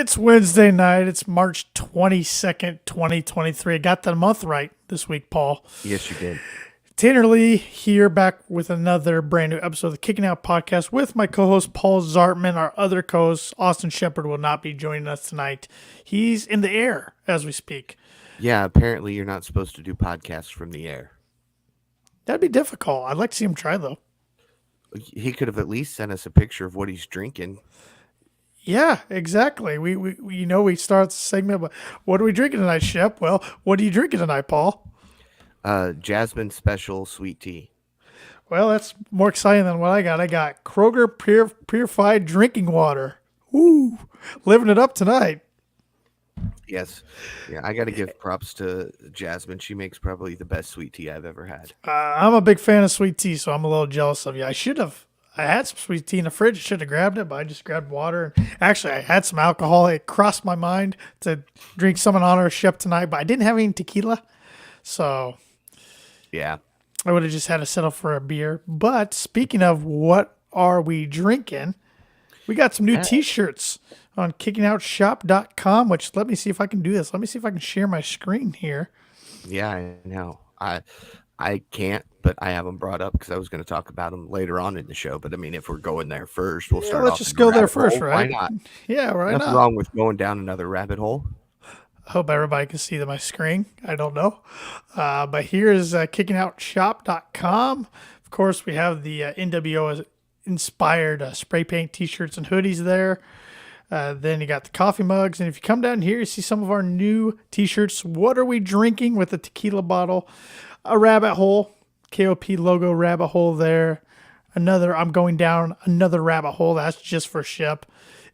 It's Wednesday night. It's March 22nd, 2023. I got the month right this week, Paul. Yes, you did. Tanner Lee here, back with another brand new episode of the Kicking Out Podcast with my co-host Paul Zartman. Our other co-host, Austin Shepard, will not be joining us tonight. He's in the air as we speak. Yeah, apparently you're not supposed to do podcasts from the air. That'd be difficult. I'd like to see him try, though. He could have at least sent us a picture of what he's drinking. Yeah, exactly. We start the segment, but what are we drinking tonight, Shep? Well, what are you drinking tonight, Paul? Jasmine Special Sweet Tea. Well, that's more exciting than what I got. I got Kroger Purified Drinking Water. Woo! Living it up tonight. Yes. Yeah, I got to give props to Jasmine. She makes probably the best sweet tea I've ever had. I'm a big fan of sweet tea, so I'm a little jealous of you. I had some sweet tea in the fridge. I should have grabbed it, but I just grabbed water. Actually, I had some alcohol. It crossed my mind to drink some in honor of Shep tonight, but I didn't have any tequila. So yeah, I would have just had to settle for a beer. But speaking of what are we drinking, we got some new T-shirts on kickingOutShop.com, which let me see if I can do this. Let me see if I can share my screen here. Yeah, I know. I can't, but I have them brought up because I was going to talk about them later on in the show. But I mean, if we're going there first, we'll start. Let's just go there first, hole. right? Why not? Yeah, right. Nothing wrong with going down another rabbit hole. I hope everybody can see my screen. I don't know. But here is kickingOutShop.com. Of course, we have the NWO-inspired spray paint T-shirts and hoodies there. Then you got the coffee mugs. And if you come down here, you see some of our new T-shirts. What are we drinking with a tequila bottle? A rabbit hole. KOP logo rabbit hole there. I'm going down another rabbit hole. That's just for Shep.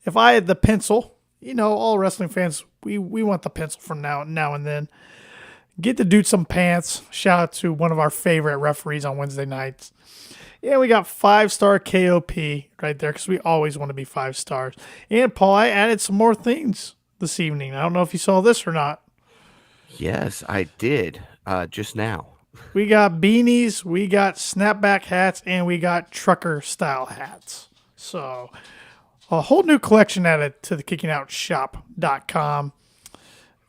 If I had the pencil, all wrestling fans, we want the pencil from now and then. Get the dude some pants. Shout out to one of our favorite referees on Wednesday nights. Yeah, we got 5-star KOP right there because we always want to be 5 stars. And Paul, I added some more things this evening. I don't know if you saw this or not. Yes, I did. Just now. We got beanies, we got snapback hats, and we got trucker style hats. So a whole new collection added to the kickingOutShop.com.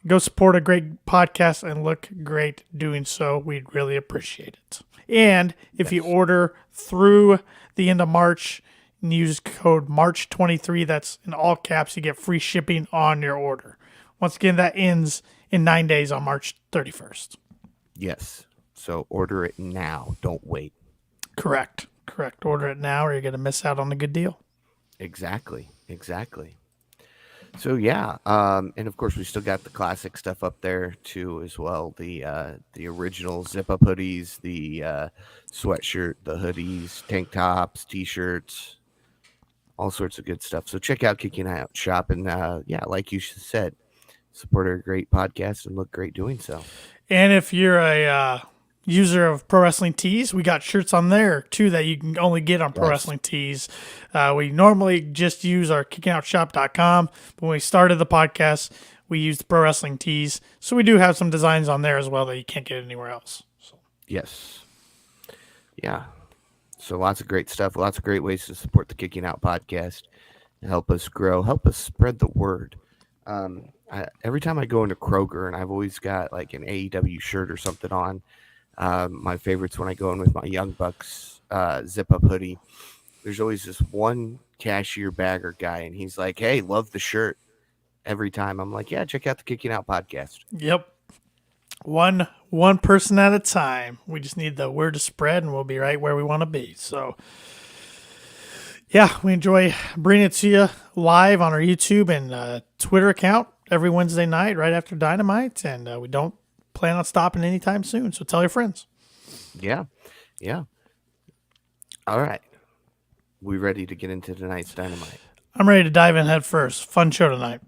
Go support a great podcast and look great doing so. We'd really appreciate it. And if you order through the end of March and use code March23, that's in all caps, you get free shipping on your order. Once again, that ends in 9 days on March 31st. Yes. So order it now. Don't wait. Correct. Order it now or you're going to miss out on a good deal. Exactly. So yeah, and of course we still got the classic stuff up there too as well. The original zip-up hoodies, the sweatshirt, the hoodies, tank tops, t-shirts, all sorts of good stuff. So check out Kicking Out Shop and like you said, support our great podcast and look great doing so. And if you're a user of Pro Wrestling Tees, we got shirts on there too that you can only get on Pro Wrestling Tees. We normally just use our kickingOutShop.com, but when we started the podcast, we used Pro Wrestling Tees. So we do have some designs on there as well that you can't get anywhere else. So. Yes. Yeah. So lots of great stuff, lots of great ways to support the Kicking Out podcast and help us grow, help us spread the word. Every time I go into Kroger, and I've always got like an AEW shirt or something on. My favorites when I go in with my Young Bucks zip-up hoodie. There's always this one cashier bagger guy, and he's like, "Hey, love the shirt." Every time I'm like, "Yeah, check out the Kicking Out podcast." Yep, one person at a time. We just need the word to spread, and we'll be right where we want to be. So, yeah, we enjoy bringing it to you live on our YouTube and Twitter account every Wednesday night right after Dynamite, and we don't plan on stopping anytime soon, so tell your friends. Yeah. All right. We ready to get into tonight's Dynamite? I'm ready to dive in head first. Fun show tonight.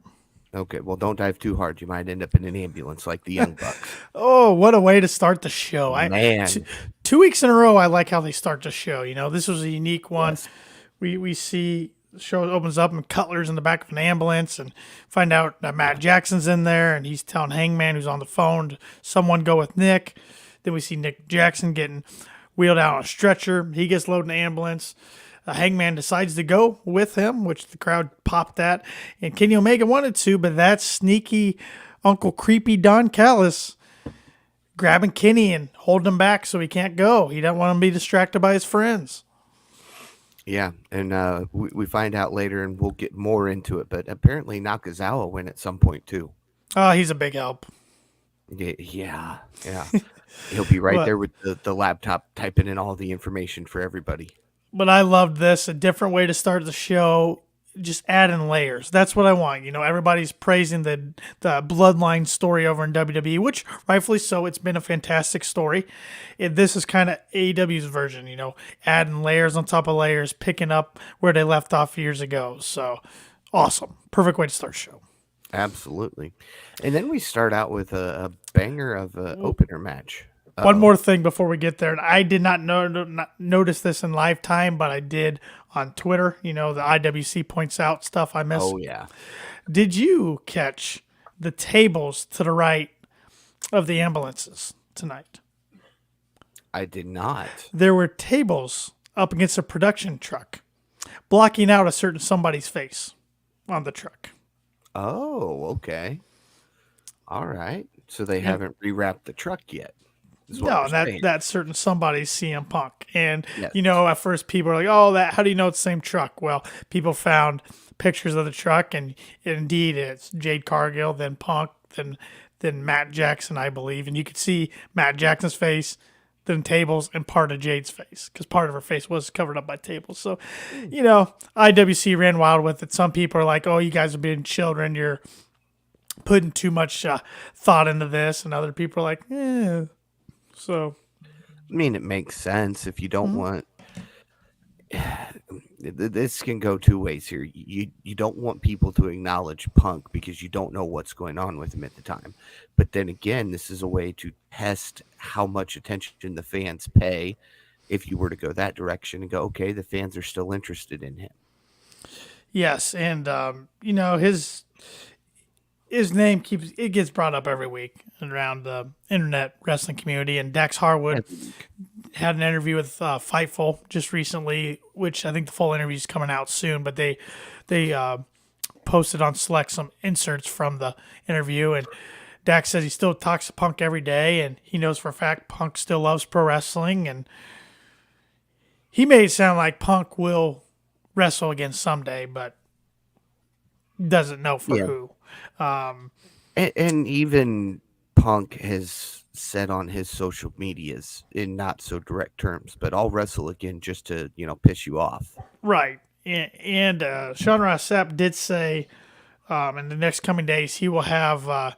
Okay, well, don't dive too hard. You might end up in an ambulance like the Young Bucks. Oh, what a way to start the show. Man. 2 weeks in a row, I like how they start the show. This was a unique one. Yes. We see the show opens up and Cutler's in the back of an ambulance and find out that Matt Jackson's in there and he's telling Hangman, who's on the phone, to someone go with Nick. Then we see Nick Jackson getting wheeled out on a stretcher. He gets loaded in the ambulance. Hangman decides to go with him, which the crowd popped at. And Kenny Omega wanted to, but that sneaky Uncle Creepy Don Callis grabbing Kenny and holding him back so he can't go. He doesn't want him to be distracted by his friends. Yeah, and we find out later, and we'll get more into it. But apparently, Nakazawa went at some point too. Oh, he's a big help. Yeah. He'll be right But there with the laptop typing in all the information for everybody. but I loved this. A different way to start the show. Just add in layers. That's what I want. Everybody's praising the Bloodline story over in WWE, which rightfully so. It's been a fantastic story. This is kind of AEW's version. Adding layers on top of layers, picking up where they left off years ago. So awesome. Perfect way to start the show. Absolutely. And then we start out with a banger of an opener match. One more thing before we get there, and I did not notice this in live time, but I did on Twitter. The IWC points out stuff I missed. Oh, yeah. Did you catch the tables to the right of the ambulances tonight? I did not. There were tables up against a production truck, blocking out a certain somebody's face on the truck. Oh, okay. All right. So they haven't rewrapped the truck yet. No, that certain somebody's CM Punk. And, Yes. At first people are like, oh, how do you know it's the same truck? Well, people found pictures of the truck, and indeed it's Jade Cargill, then Punk, then Matt Jackson, I believe. And you could see Matt Jackson's face, then tables, and part of Jade's face, because part of her face was covered up by tables. So, IWC ran wild with it. Some people are like, oh, you guys are being children. You're putting too much thought into this. And other people are like, eh. So, I mean, it makes sense if you don't want. This can go two ways here. You don't want people to acknowledge Punk because you don't know what's going on with him at the time. But then again, this is a way to test how much attention the fans pay if you were to go that direction and go, okay, the fans are still interested in him. yes, and his name gets brought up every week around the internet wrestling community. And Dax Harwood had an interview with Fightful just recently, which I think the full interview is coming out soon. But they posted on Select some inserts from the interview, and Dax says he still talks to Punk every day, and he knows for a fact Punk still loves pro wrestling, and he made it sound like Punk will wrestle again someday, but doesn't know for who. And even Punk has said on his social medias in not so direct terms, but I'll wrestle again just to, piss you off. Right. And Sean Ross Sapp did say in the next coming days he will have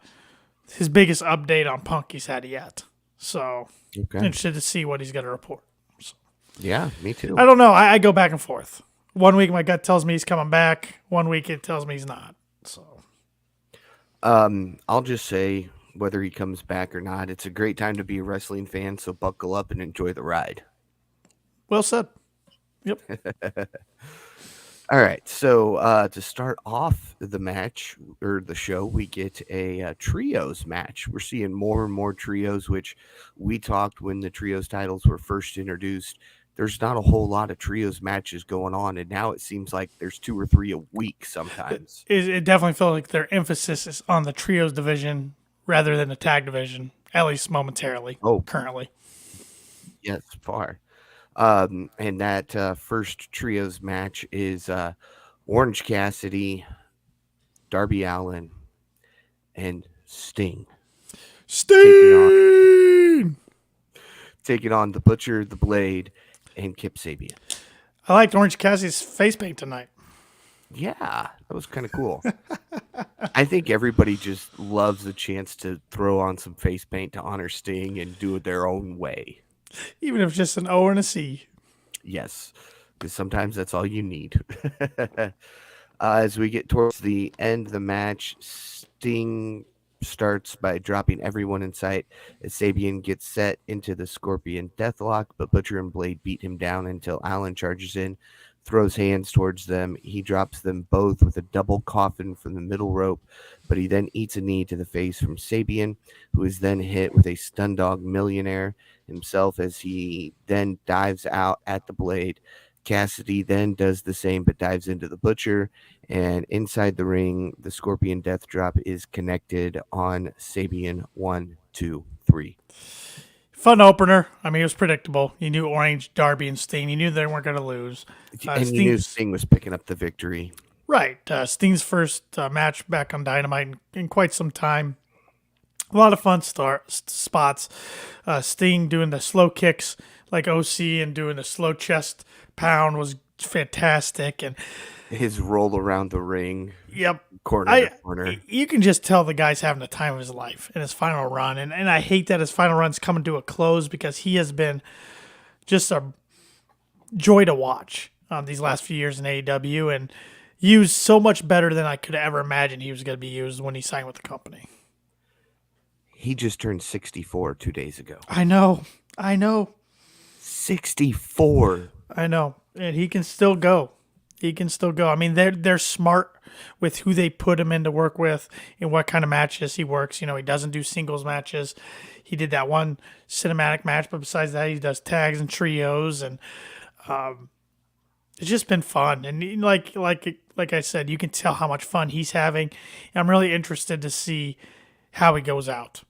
his biggest update on Punk he's had yet. So interested to see what he's going to report. So, yeah, me too. I don't know. I go back and forth. 1 week my gut tells me he's coming back. 1 week it tells me he's not. So I'll just say whether he comes back or not, it's a great time to be a wrestling fan, so buckle up and enjoy the ride. well said. Yep. All right, so to start off the match or the show, we get a trios match. We're seeing more and more trios, which we talked when the trios titles were first introduced. There's not a whole lot of trios matches going on, and now it seems like there's 2 or 3 a week sometimes. It definitely feels like their emphasis is on the trios division rather than the tag division, at least momentarily. Currently. Yes, far. And that first trios match is Orange Cassidy, Darby Allin, and Sting. Taking on the Butcher, the Blade, and Kip Sabian. I liked Orange Cassidy's face paint tonight. Yeah, that was kind of cool. I think everybody just loves the chance to throw on some face paint to honor Sting and do it their own way. Even if it's just an O and a C. Yes, because sometimes that's all you need. As we get towards the end of the match, Sting starts by dropping everyone in sight as Sabian gets set into the Scorpion Deathlock, but Butcher and Blade beat him down until Allen charges in, throws hands towards them. He drops them both with a double coffin from the middle rope, but he then eats a knee to the face from Sabian, who is then hit with a Stun Dog Millionaire himself as he then dives out at the Blade. Cassidy then does the same but dives into the Butcher, and inside the ring, the Scorpion Death Drop is connected on Sabian 1, 2, 3. Fun opener. I mean, it was predictable. You knew Orange, Darby, and Sting. You knew they weren't going to lose. And you knew Sting's Sting was picking up the victory. right. Sting's first match back on Dynamite in quite some time. A lot of fun spots. Sting doing the slow kicks like OC and doing the slow chest pound was fantastic. And His roll around the ring, yep, corner to corner. you can just tell the guy's having the time of his life in his final run. And I hate that his final run's coming to a close because he has been just a joy to watch these last few years in AEW and used so much better than I could ever imagine he was going to be used when he signed with the company. He just turned 64 2 days ago. I know. 64. I know. And he can still go. I mean, they're smart with who they put him in to work with and what kind of matches he works. You know, he doesn't do singles matches. He did that one cinematic match, but besides that, he does tags and trios, and it's just been fun. And like I said, you can tell how much fun he's having. I'm really interested to see how he goes out.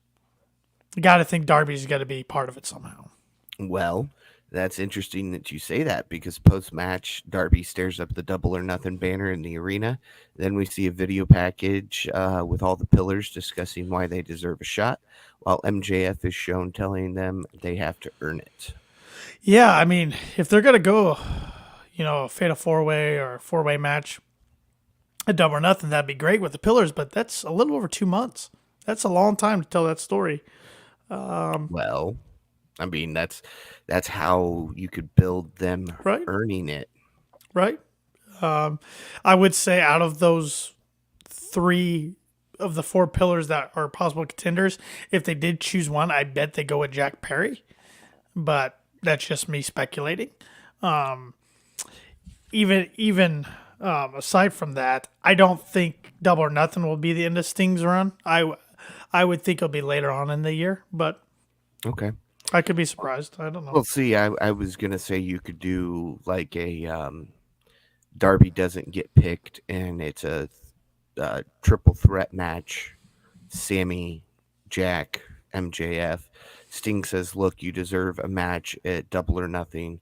You got to think Darby's got to be part of it somehow. Well, that's interesting that you say that because post-match, Darby stares up the Double or Nothing banner in the arena. Then we see a video package with all the pillars discussing why they deserve a shot, while MJF is shown telling them they have to earn it. Yeah, I mean, if they're going to go, a fatal four-way or four-way match, a Double or Nothing, that'd be great with the pillars, but that's a little over 2 months. That's a long time to tell that story. Well, I mean, that's how you could build them Right. earning it. Right. I would say out of those 3 of the 4 pillars that are possible contenders, if they did choose one, I bet they go with Jack Perry. But that's just me speculating. Even aside from that, I don't think Double or Nothing will be the end of Sting's run. I would think it'll be later on in the year, but Okay. I could be surprised. I don't know. Well, see, I was going to say you could do like a Darby doesn't get picked, and it's a triple threat match. Sammy, Jack, MJF. Sting says, look, you deserve a match at Double or Nothing.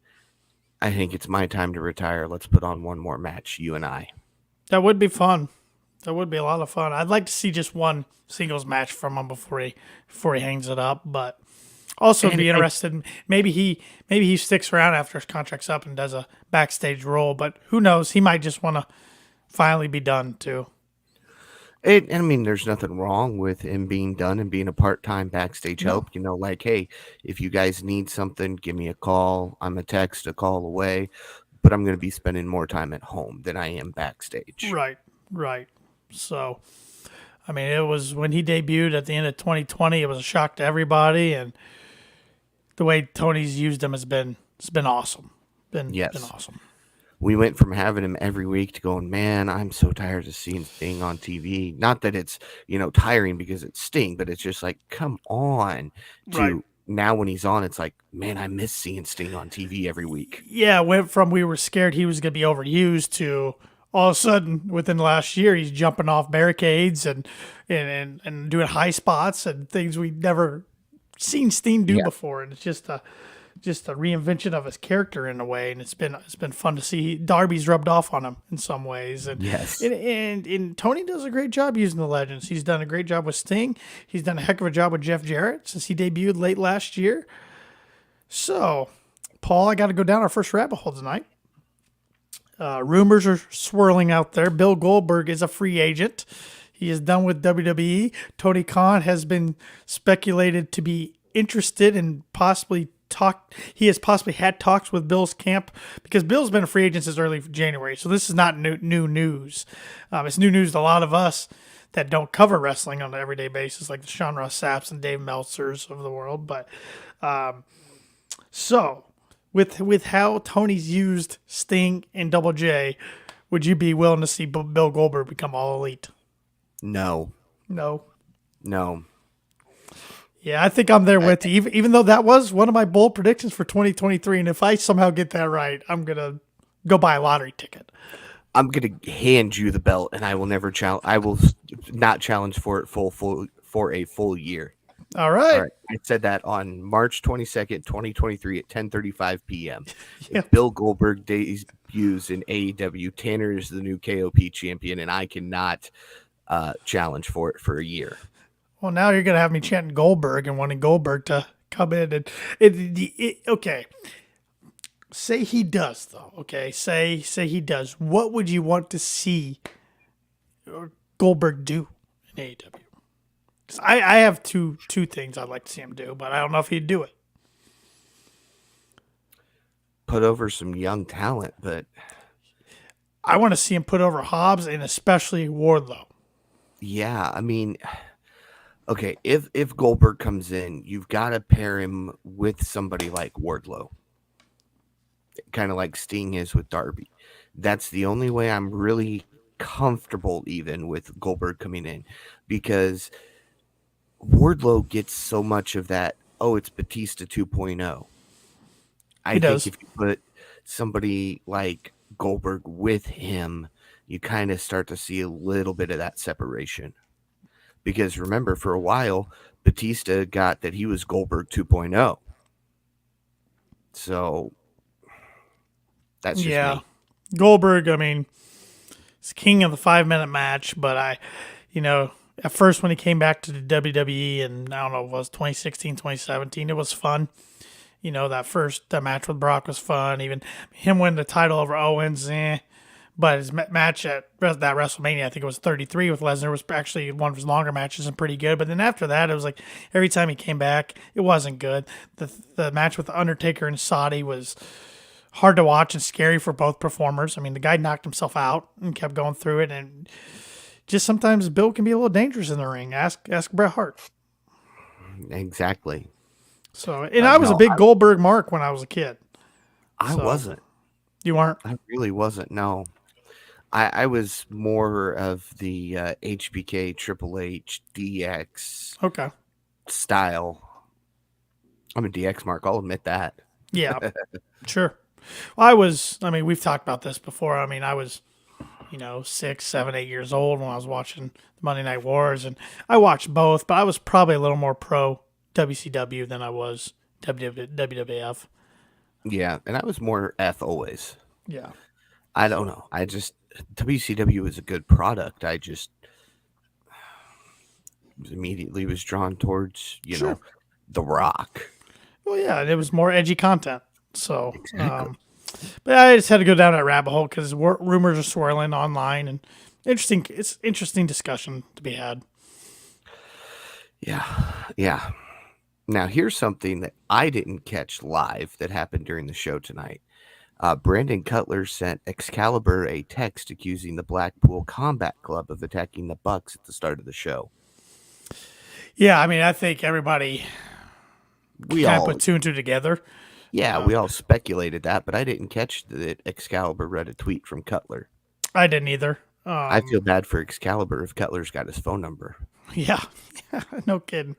I think it's my time to retire. Let's put on one more match, you and I. That would be fun. That would be a lot of fun. I'd like to see just one singles match from him before he hangs it up, but also be interested. Maybe he sticks around after his contract's up and does a backstage role, but who knows? He might just want to finally be done too. I mean, there's nothing wrong with him being done and being a part-time backstage help. Like, hey, if you guys need something, give me a call. I'm a call away, but I'm going to be spending more time at home than I am backstage. Right. So, I mean, it was when he debuted at the end of 2020. It was a shock to everybody, and the way Tony's used him has been awesome. Been awesome. We went from having him every week to going, man, I'm so tired of seeing Sting on TV. Not that it's, tiring because it's Sting, but it's just like, come on. Now when he's on, it's like, man, I miss seeing Sting on TV every week. Yeah, went from we were scared he was going to be overused to all of a sudden within the last year he's jumping off barricades and doing high spots and things we'd never seen Sting do before, and it's just a reinvention of his character in a way, and it's been fun to see. Darby's rubbed off on him in some ways, and yes, and Tony does a great job using the legends. He's done a great job with Sting. He's done a heck of a job with Jeff Jarrett since he debuted late last year. So, Paul, I got to go down our first rabbit hole tonight. Rumors are swirling out there. Bill Goldberg is a free agent. He is done with WWE. Tony Khan has been speculated to be interested in he has possibly had talks with Bill's camp because Bill's been a free agent since early January. So this is not new news. It's new news to a lot of us that don't cover wrestling on an everyday basis, like the Sean Ross Sapps and Dave Meltzers of the world. But so with how Tony's used Sting and Double J, would you be willing to see Bill Goldberg become All Elite? No. Yeah, I think I'm there with you. Even though that was one of my bold predictions for 2023, and if I somehow get that right, I'm gonna Go buy a lottery ticket. I'm gonna hand you the belt, and I will never challenge. I will not challenge for it for a full year. All All right. right, I said that on March 22nd, 2023 at 10:35 p.m. If Yep. Bill Goldberg debuts in AEW, Tanner is the new KOP champion, and I cannot challenge for it for a year. Well, now you're gonna have me chanting Goldberg and wanting Goldberg to come in and okay. Say he does though. Okay. Say he does. What would you want to see Goldberg do in AEW? 'Cause I have two things I'd like to see him do, but I don't know if he'd do it. Put over some young talent, but I want to see him put over Hobbs and especially Wardlow. yeah, I mean, okay, if Goldberg comes in, you've got to pair him with somebody like Wardlow, kind of like Sting is with Darby. That's the only way I'm really comfortable even with Goldberg coming in, because Wardlow gets so much of that. Oh, it's Batista 2.0. He I think does. if you put somebody like Goldberg with him, you kind of start to see a little bit of that separation. Because remember, for a while, Batista got that he was Goldberg 2.0. So that's just Yeah. me. Goldberg, I mean, he's king of the 5 minute match, but at first when he came back to the WWE and I don't know, it was 2016, 2017, it was fun. That match with Brock was fun. Even him winning the title over Owens, But his match at that WrestleMania, I think it was 33 with Lesnar, was actually one of his longer matches and pretty good. But then after that, it was like every time he came back, it wasn't good. The match with the Undertaker and Saudi was hard to watch and scary for both performers. I mean, the guy knocked himself out and kept going through it, and just sometimes Bill can be a little dangerous in the ring. Ask Bret Hart. Exactly. So, and I was a No, big Goldberg mark when I was a kid. I So wasn't. you weren't? I really wasn't. No. I was more of the HBK, Triple H, DX Okay. style. I'm a DX mark. I'll admit that. Yeah. Sure. Well, we've talked about this before. I was 6, 7, 8 years old when I was watching the Monday Night Wars, and I watched both, but I was probably a little more pro WCW than I was WWF. Yeah, and I was more F always. Yeah. I don't know. I just WCW is a good product. I just immediately was drawn towards Sure. The Rock. Well, yeah, and it was more edgy content. So, Exactly. but I just had to go down that rabbit hole because rumors are swirling online, and it's interesting discussion to be had. Yeah, yeah. Now here's something that I didn't catch live that happened during the show tonight. Brandon Cutler sent Excalibur a text accusing the Blackpool Combat Club of attacking the Bucks at the start of the show. Yeah, I think everybody We kind of all, put two and two together. yeah, we all speculated that, but I didn't catch that Excalibur read a tweet from Cutler. I didn't either. I feel bad for Excalibur if Cutler's got his phone number. Yeah, no kidding.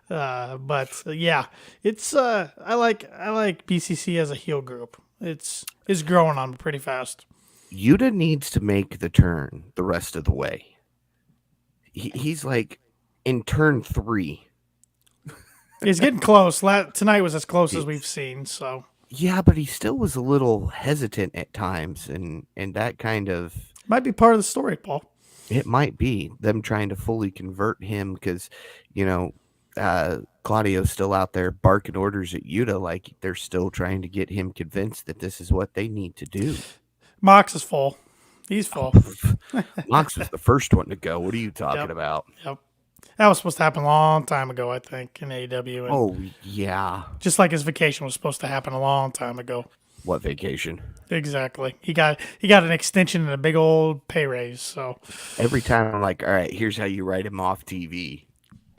But yeah, it's I like BCC as a heel group. It's growing on me pretty fast. Yuta needs to make the turn the rest of the way. He's like in turn 3. He's getting close. Tonight was as close as we've seen. So Yeah, but he still was a little hesitant at times, and that kind of might be part of the story, Paul. it might be them trying to fully convert him because Claudio's still out there barking orders at Yuta, like they're still trying to get him convinced that this is what they need to do. Mox is full. He's full. Mox was the first one to go. What are you talking Yep. about? Yep. That was supposed to happen a long time ago, I think, in AEW. And Oh yeah, just like his vacation was supposed to happen a long time ago. what vacation? Exactly. He got an extension and a big old pay raise. So Every time I'm like, all right, here's how you write him off TV.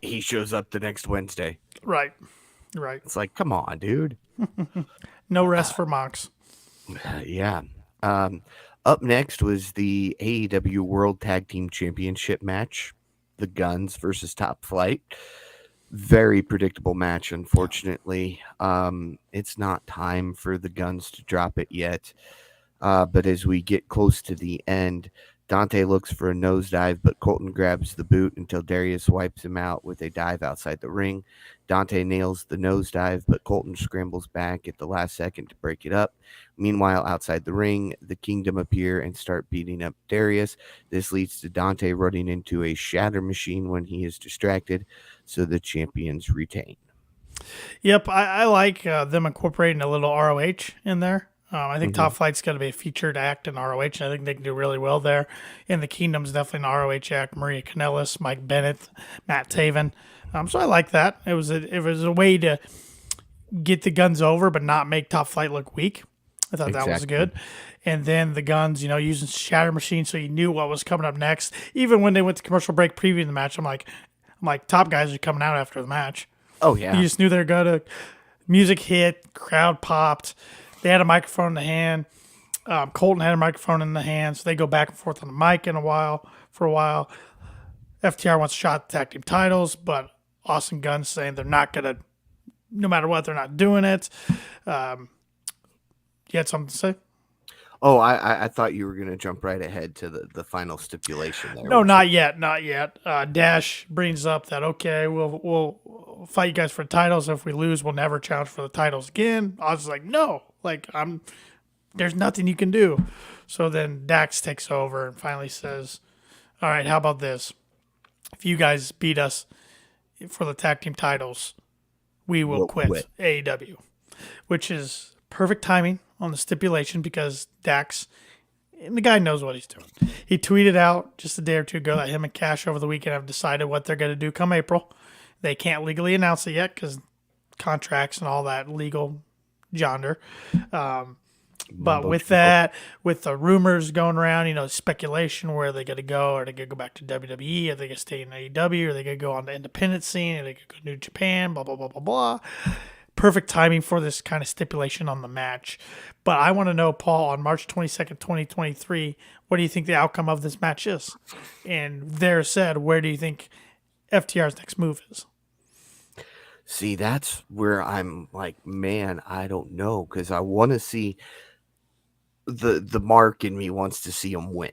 He shows up the next Wednesday. right. It's like, come on, dude. No rest for Mox. Yeah. Up next was the AEW World Tag Team Championship match, the Guns versus Top Flight. Very predictable match, unfortunately. It's not time for the Guns to drop it yet. But as we get close to the end, Dante looks for a nosedive, but Colton grabs the boot until Darius wipes him out with a dive outside the ring. Dante nails the nosedive, but Colton scrambles back at the last second to break it up. Meanwhile, outside the ring, the Kingdom appear and start beating up Darius. This leads to Dante running into a shatter machine when he is distracted, so the champions retain. Yep, I like them incorporating a little ROH in there. I think Mm-hmm. Top Flight's going to be a featured act in ROH, and I think they can do really well there. And the Kingdom's definitely an ROH act. Maria Kanellis, Mike Bennett, Matt Taven. So I like that. It was a way to get the Guns over, but not make Top Flight look weak. I thought that was Exactly. good. And then the Guns, using Shatter Machine, so you knew what was coming up next. Even when they went to commercial break previewing the match, I'm like, top guys are coming out after the match. Oh, yeah. You just knew they were going to. Music hit, crowd popped. They had a microphone in the hand. Colton had a microphone in the hand, so they go back and forth on the mic for a while. FTR wants a shot at the tag team titles, but Austin Gunn's saying they're not going to, no matter what, they're not doing it. You had something to say? Oh, I thought you were going to jump right ahead to the final stipulation there. No, not yet, not yet. Dash brings up that okay, we'll fight you guys for the titles. If we lose, we'll never challenge for the titles again. I was like, no, there's nothing you can do. So then Dax takes over and finally says, all right, how about this? If you guys beat us for the tag team titles, we will We'll quit quit. AEW, which is perfect timing on the stipulation because Dax, and the guy knows what he's doing. He tweeted out just a day or two ago that him and Cash over the weekend have decided what they're going to do come April. They can't legally announce it yet because contracts and all that legal yonder. But with that, with the rumors going around, speculation where they going to go, are they going to go back to WWE, are they going to stay in AEW, are they going to go on the independent scene, are they going to go to New Japan, blah, blah, blah, blah, blah. Perfect timing for this kind of stipulation on the match. But I want to know, Paul, on March 22nd, 2023, what do you think the outcome of this match is? And there said, where do you think FTR's next move is? See, that's where I'm like, man, I don't know, because I want to see the mark in me wants to see him win.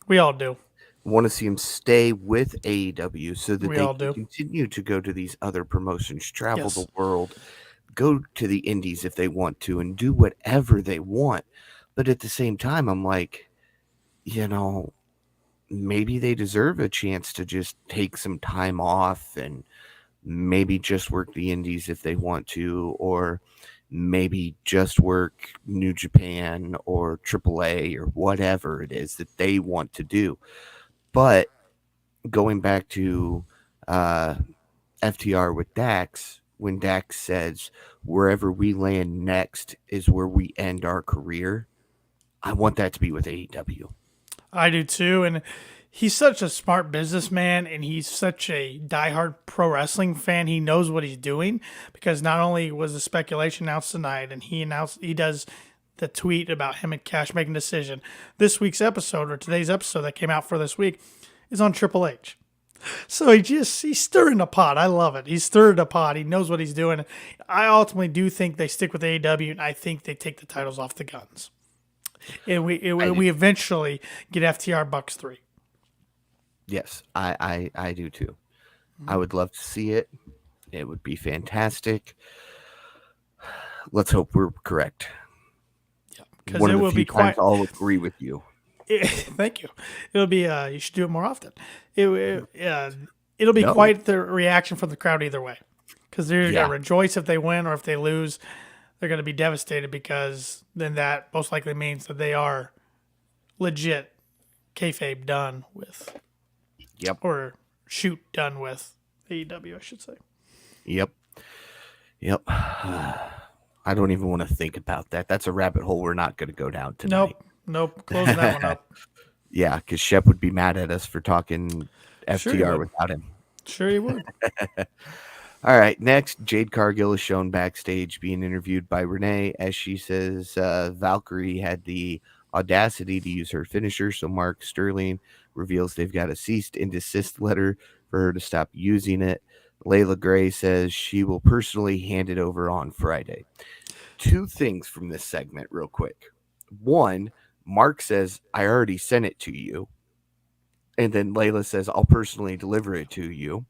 We all do. Want to see him stay with AEW so that We they all can do. continue to go to these other promotions, travel Yes. the world, go to the indies if they want to, and do whatever they want. But at the same time, I'm like, maybe they deserve a chance to just take some time off and maybe just work the indies if they want to, or maybe just work New Japan or AAA or whatever it is that they want to do. But going back to FTR with Dax, when Dax says, wherever we land next is where we end our career, I want that to be with AEW. I do too. And he's such a smart businessman and he's such a diehard pro wrestling fan. He knows what he's doing because not only was the speculation announced tonight and he does the tweet about him and Cash making a decision. This week's episode or today's episode that came out for this week is on Triple H. So he's stirring the pot. I love it. He's stirring the pot. He knows what he's doing. I ultimately do think they stick with AEW and I think they take the titles off the Guns. And we eventually get FTR Bucks 3. Yes, I do too. I would love to see it. It would be fantastic. Let's hope we're correct. Yeah, because One it of the will few be quite. times I'll agree with you. Thank you. It'll be. You should do it more often. It'll be No. quite the reaction from the crowd either way, because they're Yeah. gonna rejoice if they win, or if they lose, they're gonna be devastated because then that most likely means that they are legit kayfabe done with, Yep. or shoot done with AEW, I should say. Yep. I don't even want to think about that. That's a rabbit hole we're not going to go down tonight. Nope. Closing that one up. Yeah, because Shep would be mad at us for talking Sure he FTR would. without him. Sure, you would. All right, next, Jade Cargill is shown backstage being interviewed by Renee as she says Valkyrie had the audacity to use her finisher, so Mark Sterling reveals they've got a cease and desist letter for her to stop using it. Layla Gray says she will personally hand it over on Friday. Two things from this segment real quick. One, Mark says, I already sent it to you. And then Layla says, I'll personally deliver it to you.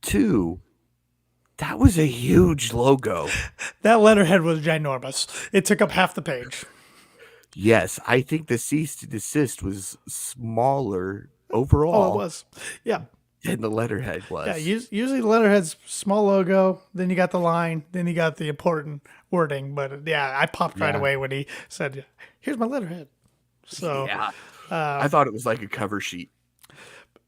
Two, that was a huge logo. That letterhead was ginormous. It took up half the page. Yes, I think the cease to desist was smaller Oh, it overall was. Yeah. than the letterhead Yeah. was. Usually the letterhead's small logo, then you got the line, then you got the important wording. But yeah, I popped right Yeah. away when he said, here's my letterhead. So Yeah. I thought it was like a cover sheet.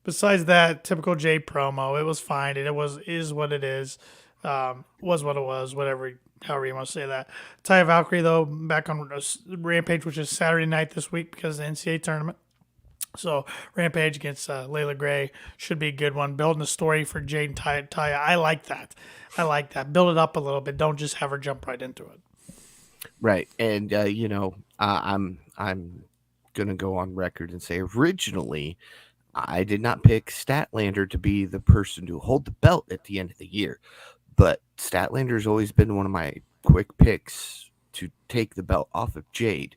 besides that, typical J promo, it was fine. And it is what it is. Was what it was, whatever, however you want to say that. Taya Valkyrie, though, back on Rampage, which is Saturday night this week because of the NCAA tournament. So Rampage against Layla Gray should be a good one. Building a story for Jade and Taya. I like that. Build it up a little bit. Don't just have her jump right into it. Right. And I'm gonna go on record and say originally I did not pick Statlander to be the person to hold the belt at the end of the year. But Statlander's always been one of my quick picks to take the belt off of Jade.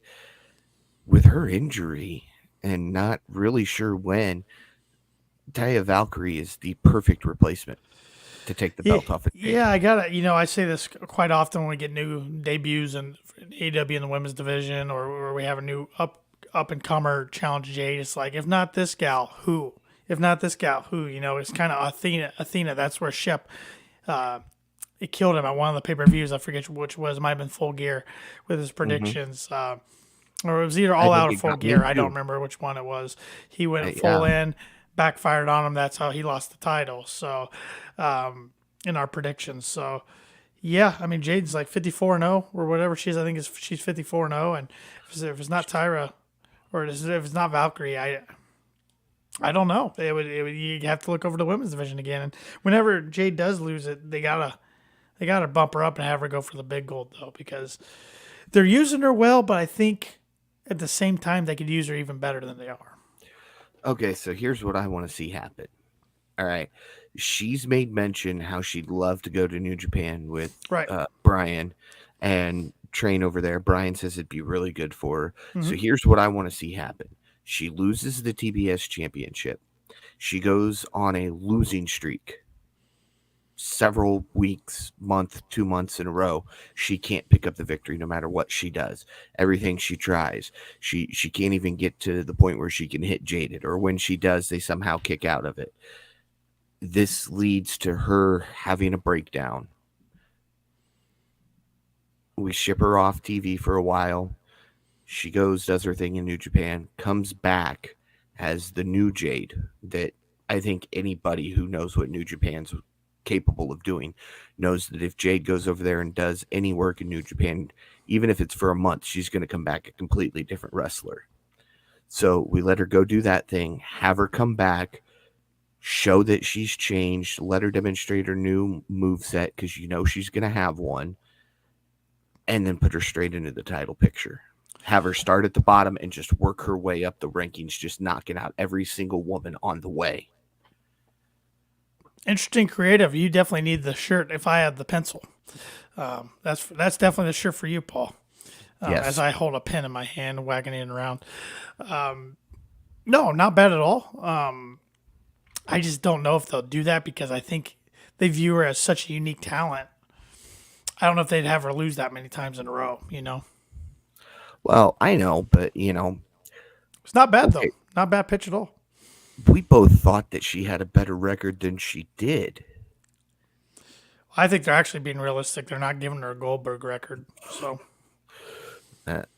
With her injury and not really sure when, Taya Valkyrie is the perfect replacement to take the Yeah, belt off of Jade. yeah, I gotta. I say this quite often when we get new debuts in AEW in the women's division, or we have a new up and comer challenge Jade. It's like, if not this gal, who? If not this gal, who? It's kind of Athena. That's where Shep. It killed him at one of the pay per views. I forget which was. It might have been Full Gear with his predictions. Or it was either All Out or Full Gear. I don't remember which one it was. He went full in, backfired on him. That's how he lost the title. So, in our predictions. So, yeah, I mean, Jade's like 54-0 or whatever she is. I think she's 54-0. And if it's not Tyra or if it's not Valkyrie, I don't know. You have to look over the women's division again. And whenever Jade does lose it, they gotta bump her up and have her go for the big gold though, because they're using her well, but I think at the same time they could use her even better than they are. Okay, so here's what I want to see happen. All right. She's made mention how she'd love to go to New Japan with Right. Brian and train over there. Brian says it'd be really good for her. Mm-hmm. So here's what I want to see happen. She loses the TBS championship. She goes on a losing streak. Several weeks, month, 2 months in a row, she can't pick up the victory no matter what she does. Everything she tries, she can't even get to the point where she can hit Jaded, or when she does, they somehow kick out of it. This leads to her having a breakdown. We ship her off TV for a while. She goes, does her thing in New Japan, comes back as the new Jade that I think anybody who knows what New Japan's capable of doing knows that if Jade goes over there and does any work in New Japan, even if it's for a month, she's going to come back a completely different wrestler. So we let her go do that thing, have her come back, show that she's changed, let her demonstrate her new moveset because she's going to have one, and then put her straight into the title picture. Have her start at the bottom and just work her way up the rankings, just knocking out every single woman on the way. Interesting, creative. You definitely need the shirt. If I had the pencil, that's definitely the shirt for you, Paul. Yes. As I hold a pen in my hand, wagging it around. No, not bad at all. I just don't know if they'll do that because I think they view her as such a unique talent. I don't know if they'd have her lose that many times in a row. Well, I know, but It's not bad though. Not bad pitch at all. we both thought that she had a better record than she did. I think they're actually being realistic. They're not giving her a Goldberg record. So,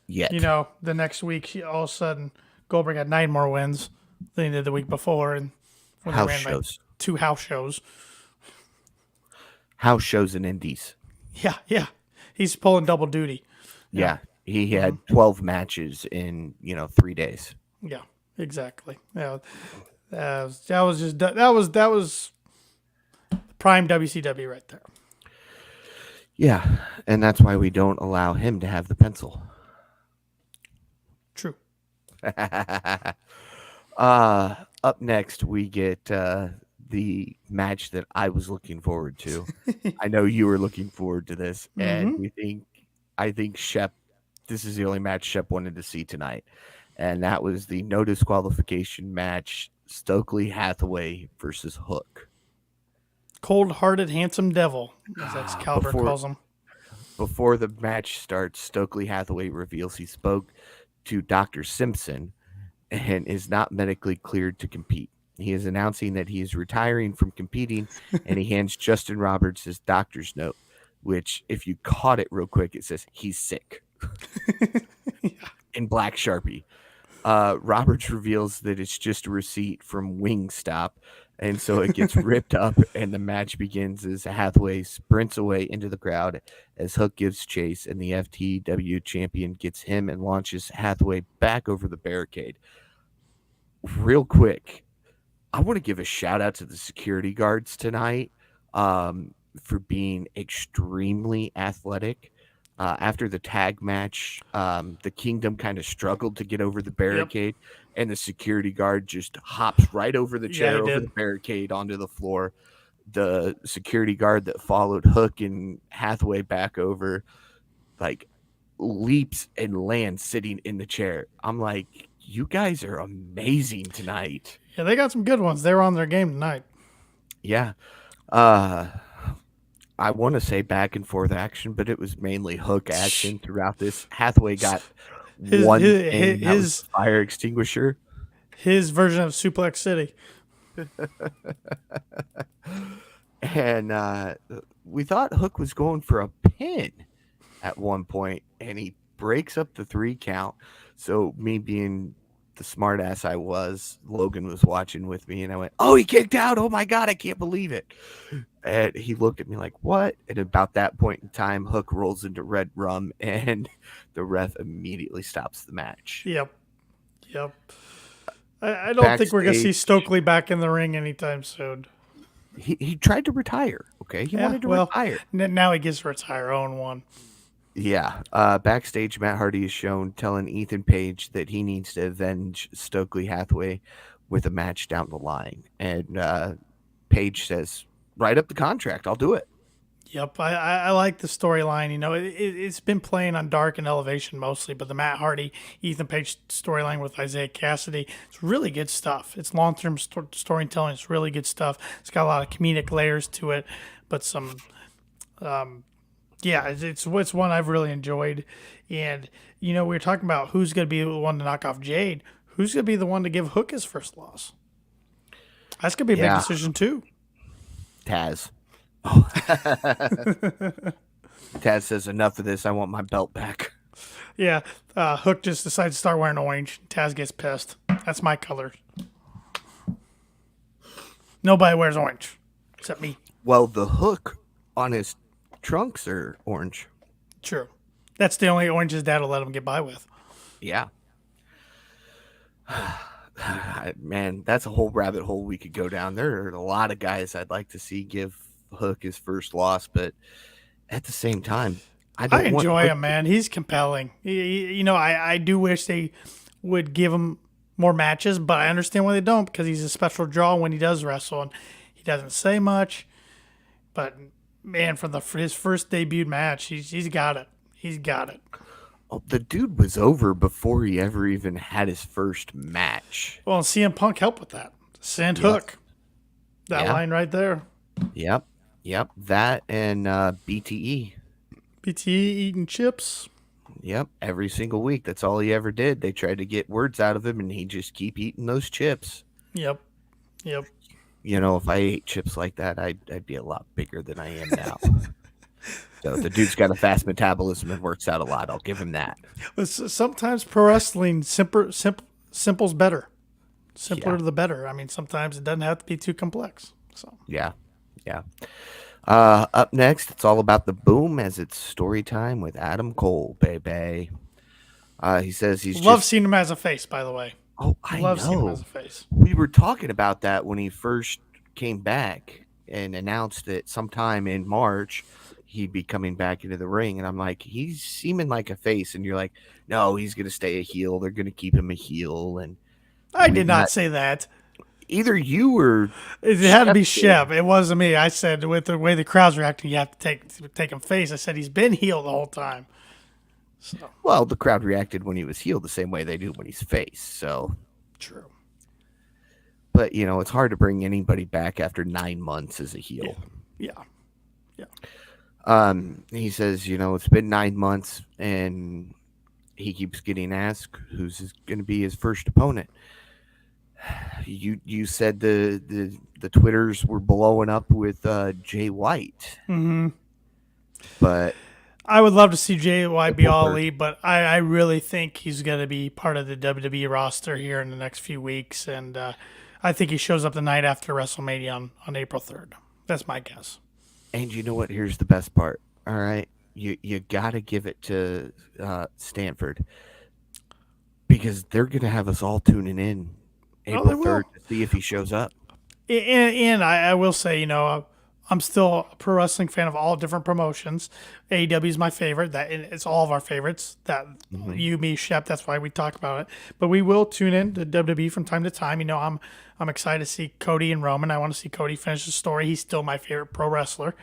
Yet. the next week, all of a sudden, Goldberg had 9 more wins than he did the week before. And when House they ran shows. 2 house shows. House shows and indies. Yeah. He's pulling double duty. Yeah. He had 12 matches in, 3 days. Yeah, exactly. Yeah. That was prime WCW right there. Yeah. And that's why we don't allow him to have the pencil. True. Up next, we get the match that I was looking forward to. I know you were looking forward to this, and I think Shep this is the only match Shep wanted to see tonight, and that was the no disqualification match: Stokely Hathaway versus Hook. Cold-hearted, handsome devil, as Excalibur Before calls him. before the match starts, Stokely Hathaway reveals he spoke to Dr. Simpson and is not medically cleared to compete. He is announcing that he is retiring from competing, and he hands Justin Roberts his doctor's note, which, if you caught it real quick, it says he's sick in black Sharpie. Roberts reveals that it's just a receipt from Wingstop, and so it gets ripped up, and the match begins as Hathaway sprints away into the crowd as Hook gives chase, and the FTW champion gets him and launches Hathaway back over the barricade. Real quick, I want to give a shout out to the security guards tonight for being extremely athletic. After the tag match, the Kingdom kind of struggled to get over the barricade, and the security guard just hops right over the chair, over the barricade, onto the floor. The security guard that followed Hook and Hathaway back over, like, leaps and lands sitting in the chair. I'm like, you guys are amazing tonight. Yeah, they got some good ones. They were on their game tonight. Yeah. I want to say back and forth action, but it was mainly Hook action throughout this. Hathaway got his fire extinguisher. His version of Suplex City. And we thought Hook was going for a pin at one point, and he breaks up the 3 count. So me being the smart ass I was, Logan was watching with me, and I went, "Oh, he kicked out. Oh my God, I can't believe it." And he looked at me like, "What?" And about that point in time, Hook rolls into Red Rum, and the ref immediately stops the match. Yep. I don't think we're going to see Stokely back in the ring anytime soon. He tried to retire, okay? He wanted to retire. Now he gets to retire, own one. Yeah. Backstage, Matt Hardy is shown telling Ethan Page that he needs to avenge Stokely Hathaway with a match down the line. And Page says, "Write up the contract. I'll do it." Yep. I like the storyline. You know, it's been playing on Dark and Elevation mostly, but the Matt Hardy, Ethan Page storyline with Isaiah Cassidy, it's really good stuff. It's long-term storytelling. It's really good stuff. It's got a lot of comedic layers to it, but some... yeah, it's one I've really enjoyed. And, you know, we were talking about who's going to be the one to knock off Jade. Who's going to be the one to give Hook his first loss? That's going to be a big decision, too. Taz. Oh. Taz says, "Enough of this. I want my belt back." Yeah, Hook just decides to start wearing orange. Taz gets pissed. That's my color. Nobody wears orange, except me. Well, the hook on his trunks are orange. True. That's the only orange his dad will let him get by with. Yeah. Man, that's a whole rabbit hole we could go down. There are a lot of guys I'd like to see give Hook his first loss, but at the same time, I enjoy him, man. He's compelling. You know, I do wish they would give him more matches, but I understand why they don't, because he's a special draw when he does wrestle, and he doesn't say much. But man, for his first debut match, he's got it. He's got it. Oh, the dude was over before he ever even had his first match. Well, CM Punk helped with that. Send Hook. That line right there. Yep. That and BTE. BTE eating chips. Yep. Every single week. That's all he ever did. They tried to get words out of him, and he just keep eating those chips. Yep. You know, if I ate chips like that, I'd be a lot bigger than I am now. So the dude's got a fast metabolism and works out a lot. I'll give him that. But sometimes pro wrestling, simple's better. Simpler the better. I mean, sometimes it doesn't have to be too complex. So yeah. Up next, it's all about the Boom, as it's story time with Adam Cole, baby. He says he's love seeing him as a face, by the way. Oh, I love know. Seeing him as a face. We were talking about that when he first came back and announced that sometime in March he'd be coming back into the ring, and I'm like, he's seeming like a face, and you're like, no, he's gonna stay a heel. They're gonna keep him a heel, and I did not say that. Either you or it had to be Shep. It wasn't me. I said with the way the crowd's reacting, you have to take him face. I said he's been heel the whole time. So Well, the crowd reacted when he was heel the same way they do when he's face. So, true. but it's hard to bring anybody back after 9 months as a Yeah. heel. Yeah. Yeah. He says, it's been 9 months, and he keeps getting asked who's going to be his first opponent. You said the Twitters were blowing up with Jay White, but I would love to see JY be April all 3rd. elite, but I really think he's going to be part of the WWE roster here in the next few weeks. And I think he shows up the night after WrestleMania on April 3rd. That's my guess. And you know what? Here's the best part. All right, you got to give it to Stanford, because they're going to have us all tuning in Oh, they April will. 3rd to see if he shows up. And I will say, I'm still a pro wrestling fan of all different promotions. AEW is my favorite. That it's all of our favorites. That you, me, Shep. That's why we talk about it. But we will tune in to WWE from time to time. I'm excited to see Cody and Roman. I want to see Cody finish the story. He's still my favorite pro wrestler.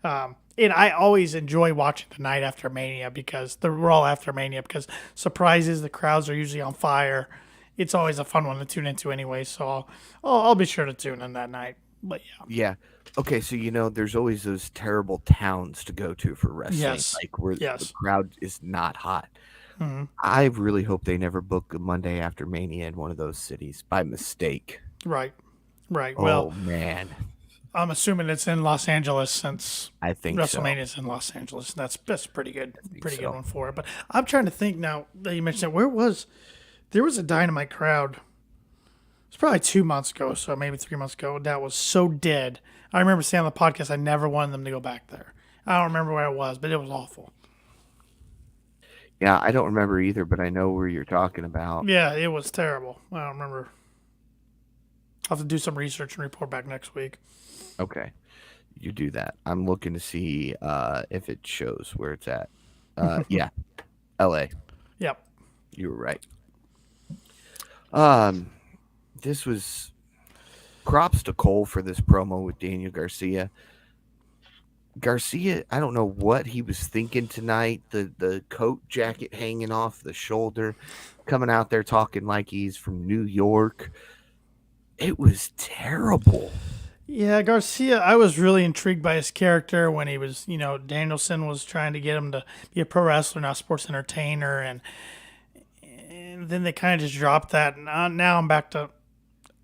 And I always enjoy watching the night after Mania because the Raw after Mania because surprises, the crowds are usually on fire. It's always a fun one to tune into anyway. So I'll be sure to tune in that night. But yeah. Yeah. Okay, so there's always those terrible towns to go to for wrestling, Yes. like where the Yes. crowd is not hot. I really hope they never book a Monday after Mania in one of those cities by mistake. Right. Right. Oh Well, man, I'm assuming it's in Los Angeles since I think so. WrestleMania's in Los Angeles. That's pretty good. Pretty good so. one for it. But I'm trying to think now that you mentioned it. There was a Dynamite crowd. It's probably 2 months ago, so maybe 3 months ago. That was so dead. I remember saying on the podcast I never wanted them to go back there. I don't remember where it was, but it was awful. Yeah, I don't remember either, but I know where you're talking about. Yeah, it was terrible. I don't remember. I'll have to do some research and report back next week. Okay, you do that. I'm looking to see if it shows where it's at. Yeah, L.A. Yep. You were right. This was props to Cole for this promo with Daniel Garcia. Garcia, I don't know what he was thinking tonight. The coat jacket hanging off the shoulder, coming out there talking like he's from New York. It was terrible. Yeah, Garcia, I was really intrigued by his character when he was, Danielson was trying to get him to be a pro wrestler, not a sports entertainer. And then they kind of just dropped that. And now I'm back to,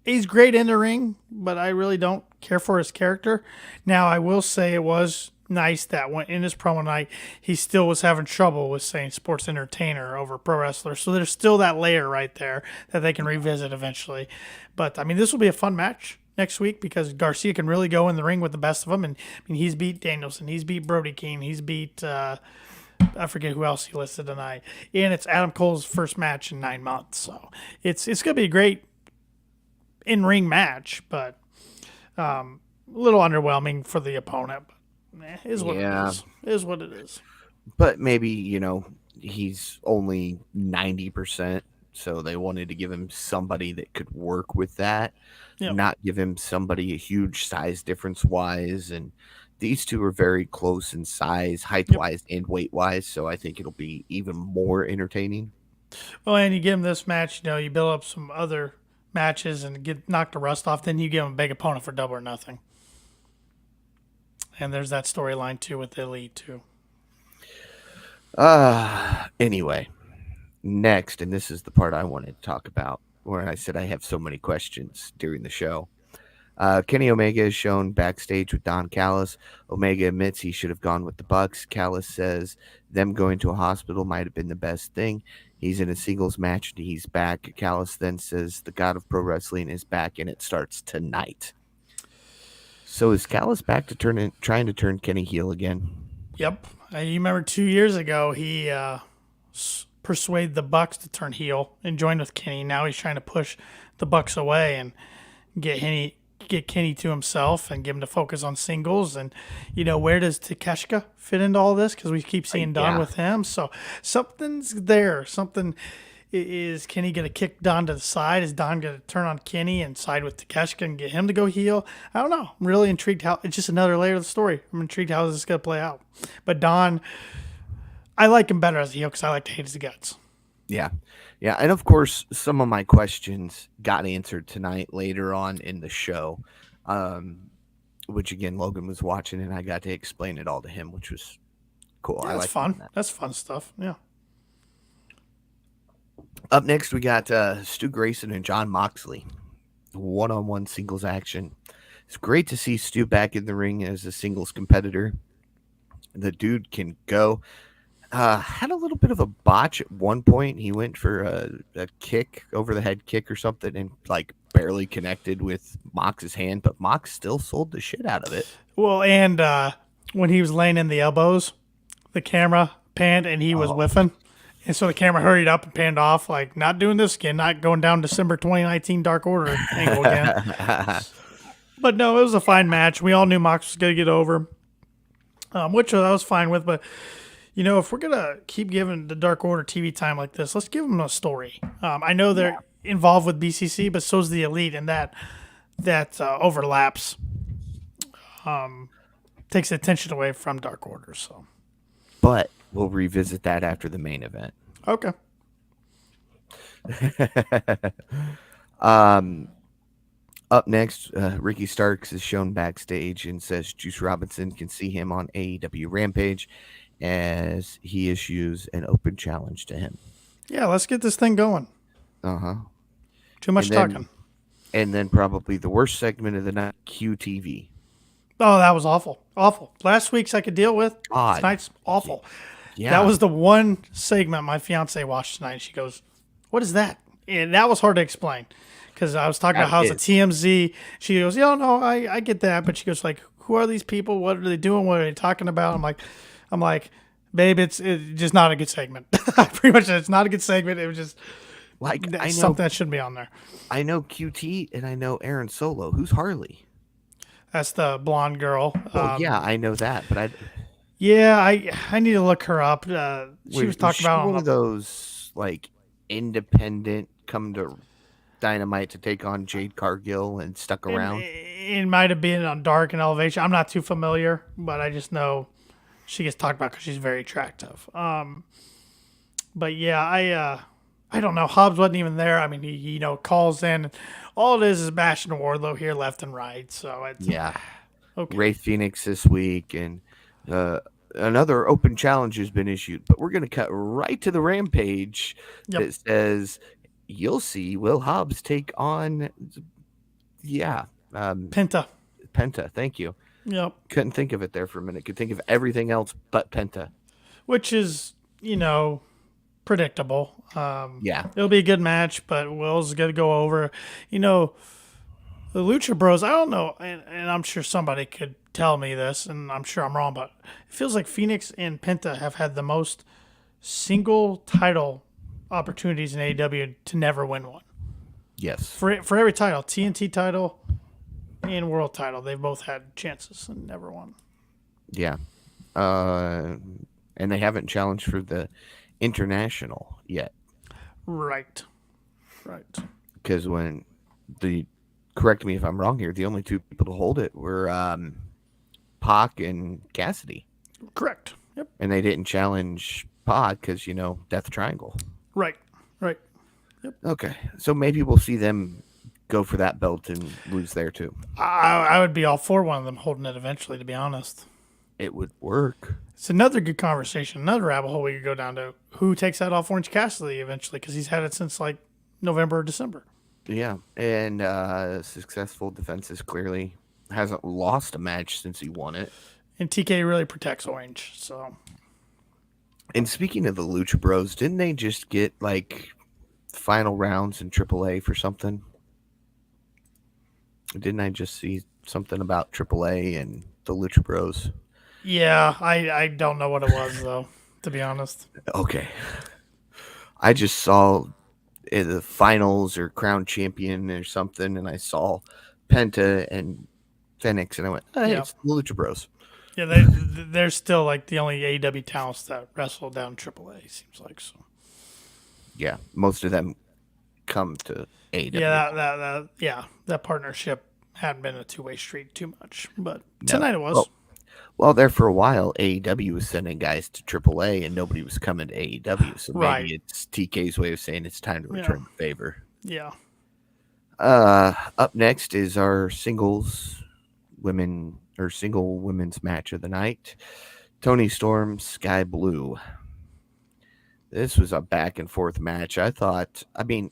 he's great in the ring, but I really don't care for his character. Now, I will say it was nice that when in his promo night, he still was having trouble with saying sports entertainer over pro wrestler. So there's still that layer right there that they can revisit eventually. But, I mean, this will be a fun match next week because Garcia can really go in the ring with the best of them. And, I mean, he's beat Danielson. He's beat Brody King. He's beat, I forget who else he listed tonight. And it's Adam Cole's first match in 9 months. So it's going to be a great in-ring match, but a little underwhelming for the opponent. But is what it is. Is what it is. But maybe, he's only 90%, so they wanted to give him somebody that could work with that, not give him somebody a huge size difference-wise. And these two are very close in size, height-wise, and weight-wise, so I think it'll be even more entertaining. Well, and you give him this match, you build up some other matches and get knocked the rust off, then you give him a big opponent for double or nothing. And there's that storyline too with the Elite too. Anyway, next, and this is the part I wanted to talk about, where I said I have so many questions during the show. Kenny Omega is shown backstage with Don Callis. Omega admits he should have gone with the Bucks. Callis says them going to a hospital might have been the best thing. He's in a singles match and he's back. Callis then says the God of Pro Wrestling is back and it starts tonight. So is Callis back to trying to turn Kenny heel again? Yep. You remember 2 years ago he persuaded the Bucks to turn heel and join with Kenny. Now he's trying to push the Bucks away and get Kenny to himself and get him to focus on singles. And, where does Takeshita fit into all this? Because we keep seeing Don with him. So something's there. Is Kenny going to kick Don to the side? Is Don going to turn on Kenny and side with Takeshita and get him to go heel? I don't know. I'm really intrigued how it's just another layer of the story. I'm intrigued how this is going to play out. But Don, I like him better as a heel because I like to hate his guts. Yeah. Yeah. And of course, some of my questions got answered tonight later on in the show, um, which again, Logan was watching and I got to explain it all to him, which was cool. Yeah, I that's like doing fun. that. That's fun stuff. Yeah. Up next, we got Stu Grayson and John Moxley. One-on-one singles action. It's great to see Stu back in the ring as a singles competitor. The dude can go. Had a little bit of a botch at one point. He went for a kick, over the head kick or something, and like barely connected with Mox's hand, but Mox still sold the shit out of it. Well, and when he was laying in the elbows, the camera panned and he was whiffing. And so the camera hurried up and panned off, like, not doing this again, not going down December 2019 Dark Order angle again. But no, it was a fine match. We all knew Mox was going to get over, which I was fine with. But, you know, if we're going to keep giving the Dark Order TV time like this, let's give them a story. I know they're involved with BCC, but so's the Elite, and that overlaps. Takes attention away from Dark Order. So, But we'll revisit that after the main event. okay. Up next, Ricky Starks is shown backstage and says Juice Robinson can see him on AEW Rampage as he issues an open challenge to him. Yeah, let's get this thing going. Uh-huh. Too much And then- talking. And then probably the worst segment of the night, QTV. Oh, that was awful. Awful. Last week's I could deal with. God. Tonight's awful. Yeah. That was the one segment my fiance watched tonight. She goes, "What is that?" And that was hard to explain because I was talking about how it's a TMZ. She goes, "Yeah, no, I get that," but she goes like, "Who are these people? What are they doing? What are they talking about?" I'm like, babe, it's just not a good segment. Pretty much, it's not a good segment. It was just like I know something that shouldn't be on there. I know QT and I know Aaron Solo. Who's Harley? That's the blonde girl. Well, yeah, I know that, but Yeah, I need to look her up. She was talking about one of those like independent come to Dynamite to take on Jade Cargill and stuck around. It might have been on Dark and Elevation. I'm not too familiar, but I just know she gets talked about because she's very attractive. But yeah, I don't know. Hobbs wasn't even there. I mean, he calls in. All it is bashing Wardlow here left and right. So it's Yeah. okay. Ray Phoenix this week and another open challenge has been issued, but we're going to cut right to the Rampage that says you'll see Will Hobbs take on Penta. Thank you. Yep. Couldn't think of it there for a minute. Could think of everything else but Penta. Which is, predictable. Yeah. It'll be a good match, but Will's going to go over. The Lucha Bros, I don't know, and I'm sure somebody could tell me this, and I'm sure I'm wrong, but it feels like Phoenix and Penta have had the most single title opportunities in AEW to never win one. Yes. For every title, TNT title and world title, they've both had chances and never won. Yeah. And they haven't challenged for the international yet. Right. Because correct me if I'm wrong here, the only two people to hold it were Pac and Cassidy. Correct. Yep. And they didn't challenge Pac because, Death Triangle. Right. Yep. Okay. So maybe we'll see them go for that belt and lose there too. I would be all for one of them holding it eventually, to be honest. It would work. It's another good conversation, another rabbit hole we could go down to. Who takes that off Orange Cassidy eventually? Because he's had it since like November or December. Yeah. And successful defenses clearly hasn't lost a match since he won it. And TK really protects Orange. So. And speaking of the Lucha Bros, didn't they just get like final rounds in AAA for something? Didn't I just see something about AAA and the Lucha Bros? Yeah, I don't know what it was though, to be honest. Okay. I just saw the finals or crown champion or something, and I saw Penta and Phoenix, and I went, hey, it's the Lucha Bros. Yeah, they're still like the only AEW talents that wrestle down AAA, seems like. So. Yeah, most of them come to AEW. Yeah, that partnership hadn't been a two-way street too much, but tonight it was. Well, there for a while, AEW was sending guys to AAA, and nobody was coming to AEW. So Right. maybe it's TK's way of saying it's time to Yeah. return the favor. Yeah. Up next is our single women's match of the night. Tony Storm, Sky Blue. This was a back and forth match. I mean,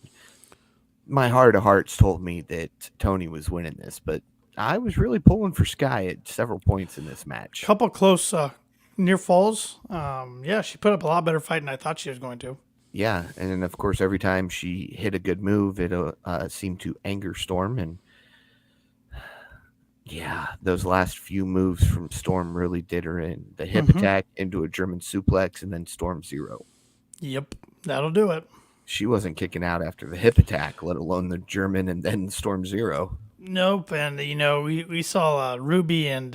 my heart of hearts told me that Tony was winning this, but I was really pulling for Sky at several points in this match. Couple close near falls. Yeah, she put up a lot better fight than I thought she was going to. Yeah, and then of course every time she hit a good move, it seemed to anger Storm, and yeah, those last few moves from Storm really did her in. The hip attack into a German suplex, and then Storm Zero. Yep, that'll do it. She wasn't kicking out after the hip attack, let alone the German and then Storm Zero. Nope, and we saw Ruby and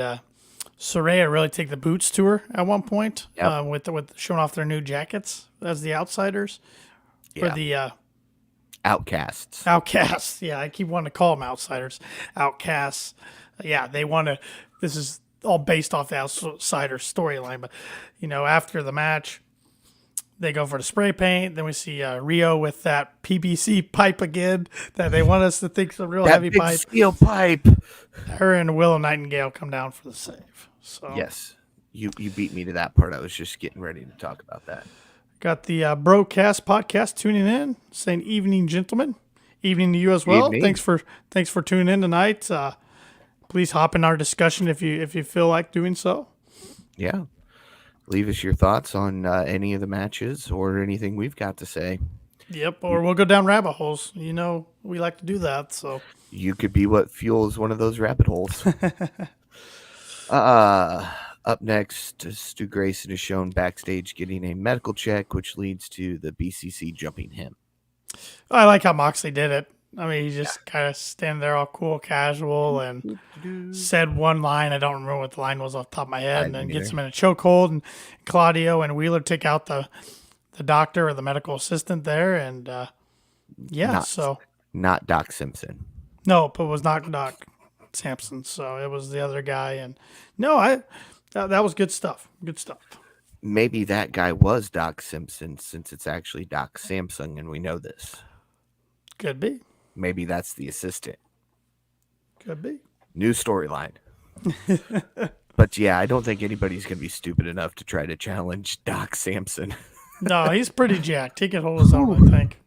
Soraya really take the boots to her at one point. Yep. With showing off their new jackets as the outsiders or Yeah. the Outcasts. outcasts. Yeah, I keep wanting to call them outsiders. Outcasts. Yeah, they want to. This is all based off the outsider storyline, but after the match, they go for the spray paint. Then we see Rio with that PVC pipe again that they want us to think is a real That heavy big pipe. steel pipe. Her and Willow Nightingale come down for the save. So Yes. You beat me to that part. I was just getting ready to talk about that. got the Broadcast podcast tuning in, saying evening, gentlemen. Evening to you as well. Evening. Thanks for tuning in tonight. Please hop in our discussion if you feel like doing so. Yeah. Leave us your thoughts on any of the matches or anything we've got to say. Yep, or we'll go down rabbit holes. We like to do that. So You could be what fuels one of those rabbit holes. Up next, Stu Grayson is shown backstage getting a medical check, which leads to the BCC jumping him. I like how Moxley did it. I mean, he just kind of standing there all cool, casual, and said one line. I don't remember what the line was off the top of my head, and then gets him in a chokehold. And Claudio and Wheeler take out the doctor or the medical assistant there, and Not Doc Simpson. No, it was not Doc Sampson. So it was the other guy, and no, that was good stuff. Good stuff. Maybe that guy was Doc Simpson since it's actually Doc Samsung, and we know this. Could be. Maybe that's the assistant. Could be. New storyline. But yeah, I don't think anybody's going to be stupid enough to try to challenge Doc Samson. No, he's pretty jacked. He can hold his own, I think.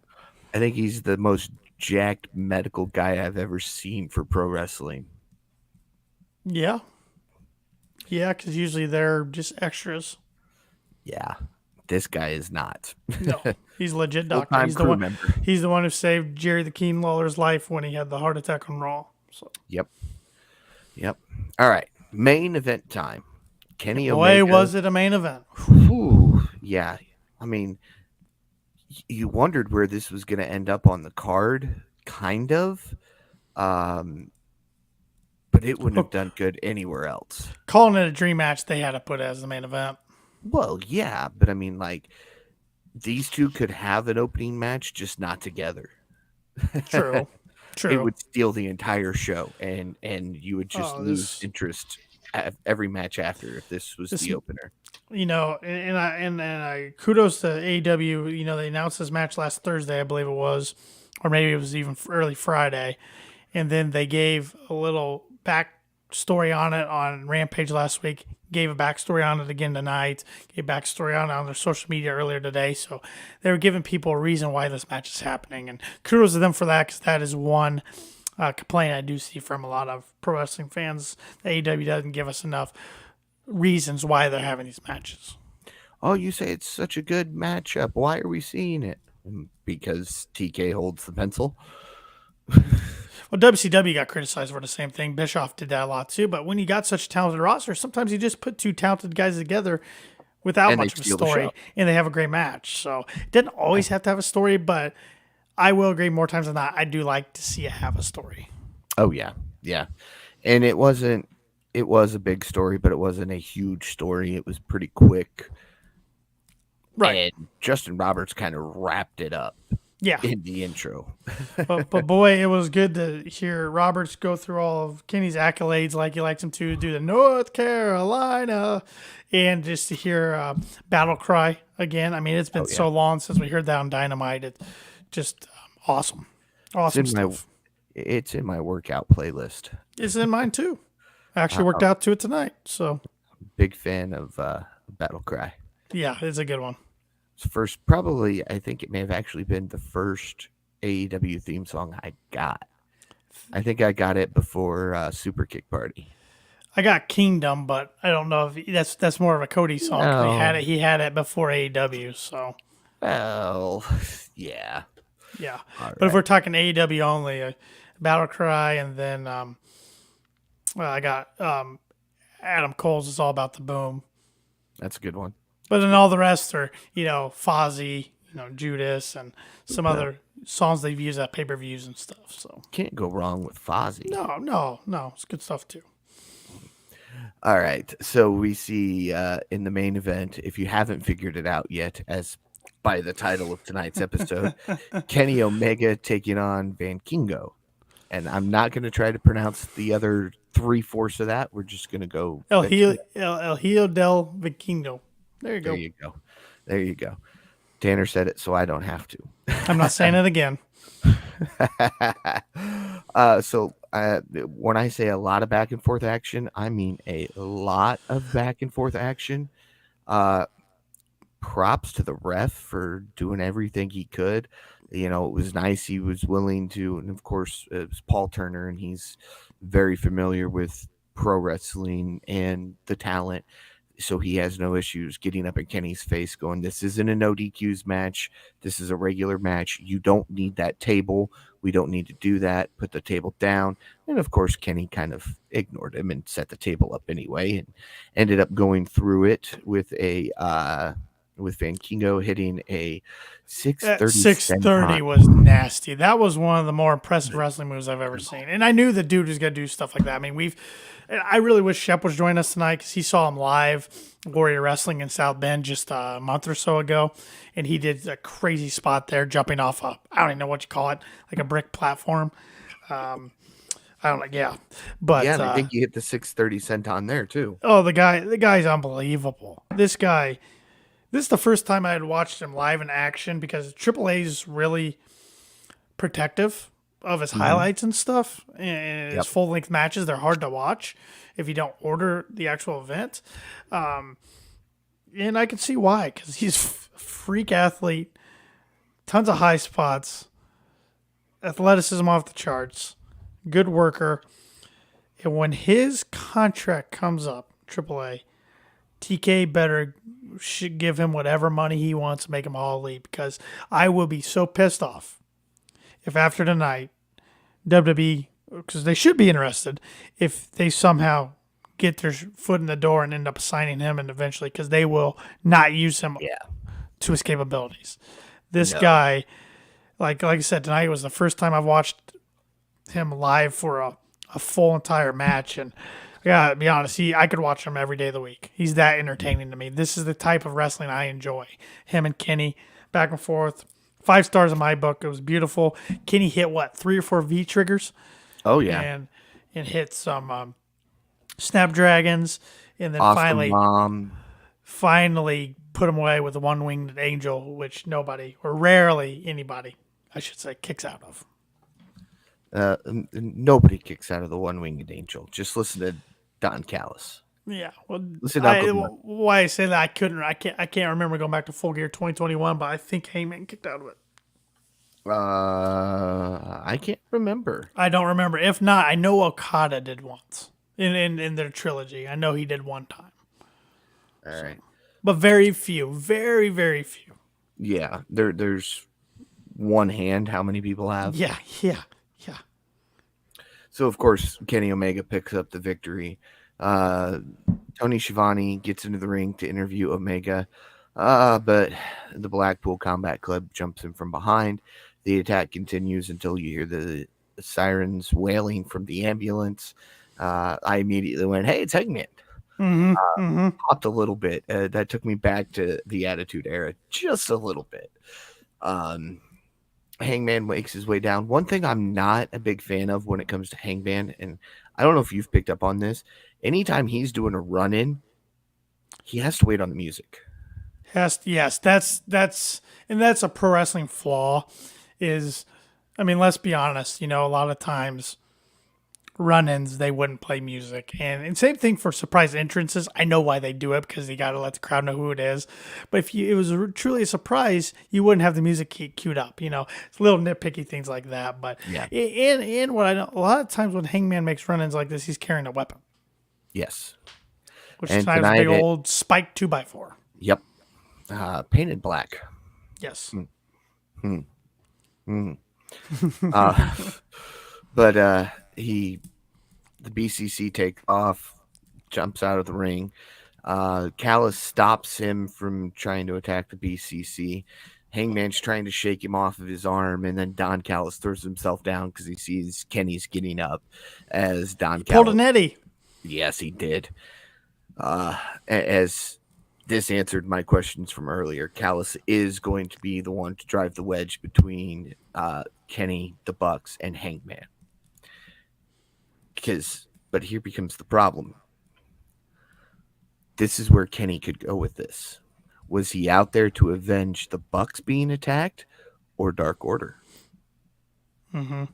I think he's the most jacked medical guy I've ever seen for pro wrestling. Yeah. Yeah, because usually they're just extras. Yeah, this guy is not. No, he's a legit doctor. Full-time He's the crew one. member. He's the one who saved Jerry the King Lawler's life when he had the heart attack on Raw. So, Yep. All right, main event time. Kenny boy, Omega. was it a main event? Ooh, yeah. I mean, you wondered where this was going to end up on the card, kind of. But it wouldn't have done good anywhere else. Calling it a dream match, they had to put it as the main event. Well, yeah, but I mean, like, these two could have an opening match, just not together. True. True. It would steal the entire show, and you would just lose interest at every match after if this was the opener. And I kudos to AEW. They announced this match last Thursday, I believe it was, or maybe it was even early Friday, and then they gave a little backstory on it on Rampage last week. Gave a backstory on it again tonight. Gave backstory on their social media earlier today. So they were giving people a reason why this match is happening, and kudos to them for that, because that is one complaint I do see from a lot of pro wrestling fans. AEW doesn't give us enough reasons why they're having these matches. Oh, you say it's such a good matchup. Why are we seeing it? Because TK holds the pencil. Well, WCW got criticized for the same thing. Bischoff did that a lot too. But when you got such a talented roster, sometimes you just put two talented guys together without much of a story, and they have a great match. So it doesn't always have to have a story, but I will agree more times than not, I do like to see it have a story. Oh, yeah. Yeah. And it was a big story, but it wasn't a huge story. It was pretty quick. Right. And Justin Roberts kind of wrapped it up. Yeah. in the intro. But boy, it was good to hear Roberts go through all of Kenny's accolades like he likes him to do the North Carolina, and just to hear Battle Cry again. I mean, it's been Oh yeah, so long since we heard that on Dynamite. It's just awesome, it's awesome in my stuff. it's in my workout playlist. It's in mine too. I actually Uh, worked out to it tonight, so Big fan of Battle Cry. yeah, it's a good one. It's first, probably, I think it may have actually been the first AEW theme song I got. I think I got it before Super Kick Party. I got Kingdom, but I don't know if that's more of a Cody song because No, he had it before AEW. So well, yeah, yeah, all but if right, we're talking AEW only, Battle Cry, and then well, I got Adam Cole's is all about the boom, that's a good one. but then all the rest are Fozzy, Judas, and some No, other songs they've used at pay-per-views and stuff. So can't go wrong with Fozzy. no, it's good stuff too. All right, so we see in the main event, if you haven't figured it out yet, as by the title of tonight's episode, Kenny Omega taking on Vikingo. And I'm not going to try to pronounce the other 3/4 of that. We're just going to go Vikingo. El Hijo del Vikingo. There you There go. you go. There you go. Tanner said it, so I don't have to. I'm not saying it again. When I say a lot of back and forth action, I mean a lot of back and forth action. Uh, Props to the ref for doing everything he could. It was nice he was willing to, and of course, it was Paul Turner, and he's very familiar with pro wrestling and the talent. So he has no issues getting up in Kenny's face, going, "This isn't a no DQs match. This is a regular match. You don't need that table. We don't need to do that. Put the table down." And of course, Kenny kind of ignored him and set the table up anyway, and ended up going through it with with Vikingo hitting a 630 630 senton. was nasty. That was one of the more impressive wrestling moves I've ever seen. And I knew the dude was going to do stuff like that. I mean, I really wish Shep was joining us tonight because he saw him live, Warrior Wrestling in South Bend just a month or so ago. And he did a crazy spot there, jumping off I don't even know what you call it, like a brick platform. I don't know. Yeah. But, Yeah, and I think he hit the 630 senton there too. oh, the guy's unbelievable. This is the first time I had watched him live in action because Triple A is really protective of his highlights and stuff. And his Yep. full length matches, they're hard to watch if you don't order the actual event. And I can see why, because he's a freak athlete, tons of high spots, athleticism off the charts, good worker. And when his contract comes up, Triple A, TK better should give him whatever money he wants to make him all elite because I will be so pissed off if after tonight WWE, because they should be interested, if they somehow get their foot in the door and end up signing him and eventually because they will not use him Yeah. to his capabilities. This No. guy, like I said, tonight was the first time I've watched him live for a full entire match, and I gotta be honest, I could watch him every day of the week. He's that entertaining to me. This is the type of wrestling I enjoy. Him and Kenny back and forth. 5 stars in my book. It was beautiful. Kenny hit 3 or 4 V triggers Oh yeah. and hit some snapdragons, and then Awesome mom. finally put him away with a one winged angel, which nobody or rarely anybody, I should say, kicks out of. Nobody kicks out of the one winged angel. Just listen to Don Callis. Yeah, well, Listen to Uncle Buck. why I say that I can't remember going back to Full Gear 2021, but I think Heyman kicked out of it. I can't remember. I don't remember. If not, I know Okada did once in their trilogy. I know he did one time, All right. but very few, very very few. Yeah, there's one hand. How many people have? Yeah. So of course Kenny Omega picks up the victory. Tony Schiavone gets into the ring to interview Omega, but the Blackpool Combat Club jumps in from behind. The attack continues until you hear the sirens wailing from the ambulance. I immediately went, "Hey, it's Hangman." Popped a little bit. That took me back to the Attitude Era just a little bit. Hangman makes his way down. One thing I'm not a big fan of when it comes to Hangman, and I don't know if you've picked up on this, anytime he's doing a run in, he has to wait on the music. Yes, that's a pro wrestling flaw. Is I mean, let's be honest. A lot of times run-ins they wouldn't play music, and same thing for surprise entrances. I know why they do it because they got to let the crowd know who it is. But if it was truly a surprise, you wouldn't have the music queued up. It's little nitpicky things like that. But Yeah. and what I know, a lot of times when Hangman makes run-ins like this, he's carrying a weapon, Yes. which And tonight was a big tonight old spiked 2x4. Yep. Painted black. Yes. But the BCC take off, jumps out of the ring. Callis stops him from trying to attack the BCC. Hangman's trying to shake him off of his arm, and then Don Callis throws himself down because he sees Kenny's getting up. As Don Pulled Callis, an Eddie. yes, he did. As this answered my questions from earlier, Callis is going to be the one to drive the wedge between Kenny, the Bucks, and Hangman. But here becomes the problem. This is where Kenny could go with this. Was he out there to avenge the Bucks being attacked or Dark Order? Mm-hmm.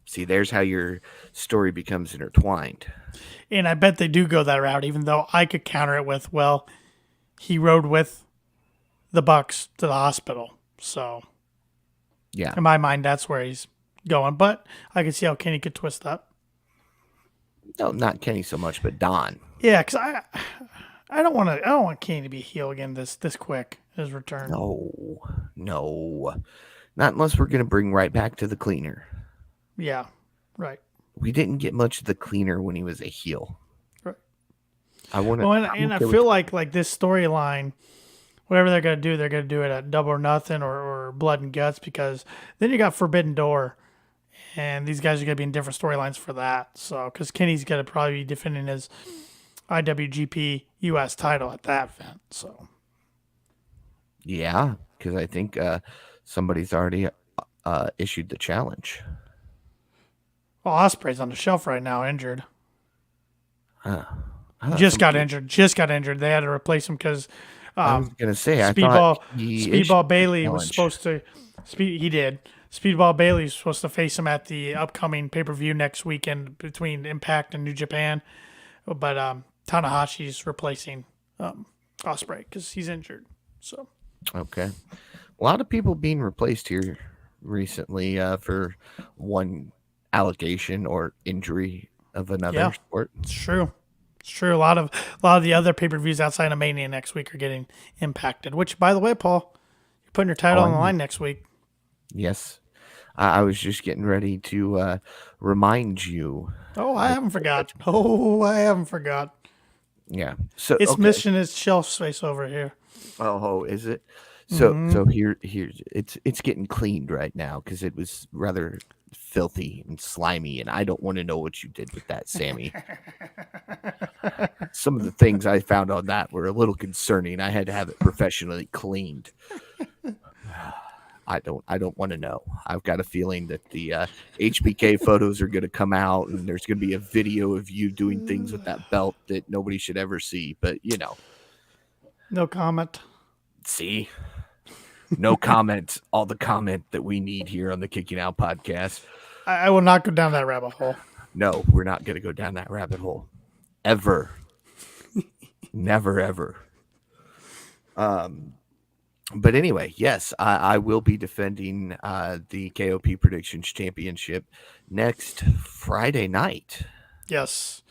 See, there's how your story becomes intertwined. And I bet they do go that route, even though I could counter it with, well, he rode with the Bucks to the hospital. So, Yeah. in my mind, that's where he's going. But I can see how Kenny could twist that. No, not Kenny so much, but Don. Yeah, because I don't want Kenny to be a heel again this quick, his return. No. Not unless we're going to bring right back to the cleaner. Yeah, right. We didn't get much of the cleaner when he was a heel. Right. I want to. Well, and I feel like this storyline, whatever they're gonna do it at Double or Nothing or Blood and Guts, because then you got Forbidden Door, and these guys are gonna be in different storylines for that. So, because Kenny's gonna probably be defending his IWGP US title at that event. So, Yeah, because I think somebody's already issued the challenge. well, Ospreay's on the shelf right now, injured. I Just got injured. They had to replace him because I was gonna say I Speedball thought he issued Speedball the Bailey was challenge. supposed to he did. Speedball Bailey was supposed to face him at the upcoming pay-per-view next weekend between Impact and New Japan. But Tanahashi's replacing Ospreay because he's injured. So Okay, a lot of people being replaced here recently for one allegation or injury of another Yeah. sport. it's true. It's true. A lot of the other pay-per-views outside of Mania next week are getting impacted. Which, by the way, Paul, you're putting your title on the line next week. Yes, I was just getting ready to remind you. Oh, I haven't forgot. Oh, I haven't forgot. Yeah, so It's okay. missing its shelf space over here. Oh, is it? So here's it's getting cleaned right now because it was rather filthy and slimy, and I don't want to know what you did with that, Sammy. Some of the things I found on that were a little concerning. I had to have it professionally cleaned. I don't want to know. I've got a feeling that the HBK photos are going to come out, and there's going to be a video of you doing things with that belt that nobody should ever see. But No comment. see. No comment. All the comment that we need here on the Kicking Out podcast. I will not go down that rabbit hole. No, we're not going to go down that rabbit hole. Ever. Never, ever. But anyway, yes, I will be defending the KOP Predictions Championship next Friday night. Yes.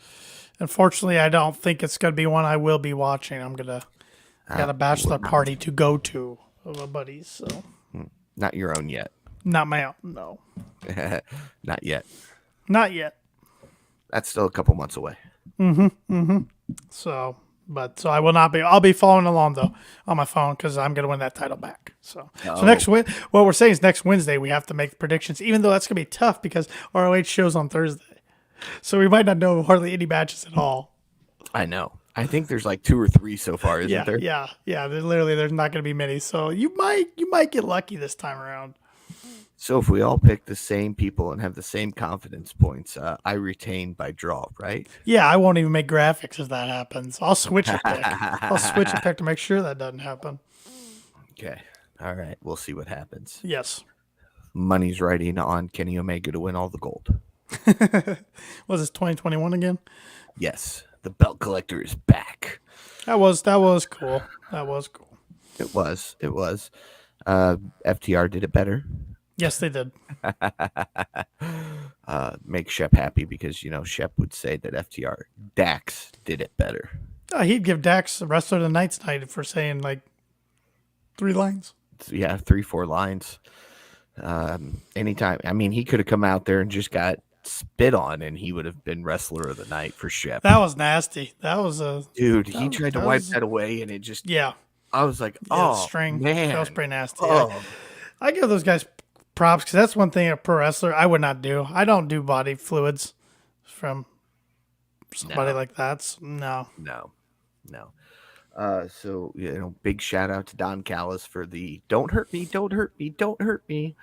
Unfortunately, I don't think it's going to be one I will be watching. I got a bachelor party to go to with my buddies. So Not your own yet. not my own. No, Not yet. not yet. That's still a couple months away. So I will not be. I'll be following along though on my phone because I'm going to win that title back. So next what we're saying is next Wednesday we have to make predictions, even though that's going to be tough because ROH shows on Thursday, so we might not know hardly any matches at all. I know. I think there's like 2 or 3 so far, isn't there? Yeah. There's not going to be many, so you might get lucky this time around. So if we all pick the same people and have the same confidence points, I retain by draw, right? Yeah, I won't even make graphics if that happens. I'll switch a pick. I'll switch a pick to make sure that doesn't happen. Okay. All right. We'll see what happens. Yes. Money's riding on Kenny Omega to win all the gold. Was this 2021 again? Yes. The belt collector is back. That was cool. That was cool. It was. It was. FTR did it better. Yes, they did. Make Shep happy because, Shep would say that FTR Dax did it better. He'd give Dax the wrestler of the night tonight for saying like 3 lines. Yeah, 3-4 lines. Anytime. I mean, he could have come out there and just got spit on, and he would have been wrestler of the night for Shep. That was nasty. That was a dude. He tried to wipe that away, and it just I was like, string. Man, that was pretty nasty. Oh. I give those guys props because that's one thing a pro wrestler I would not do. I don't do body fluids from somebody like that. So no. So big shout out to Don Callis for the "Don't hurt me, don't hurt me, don't hurt me."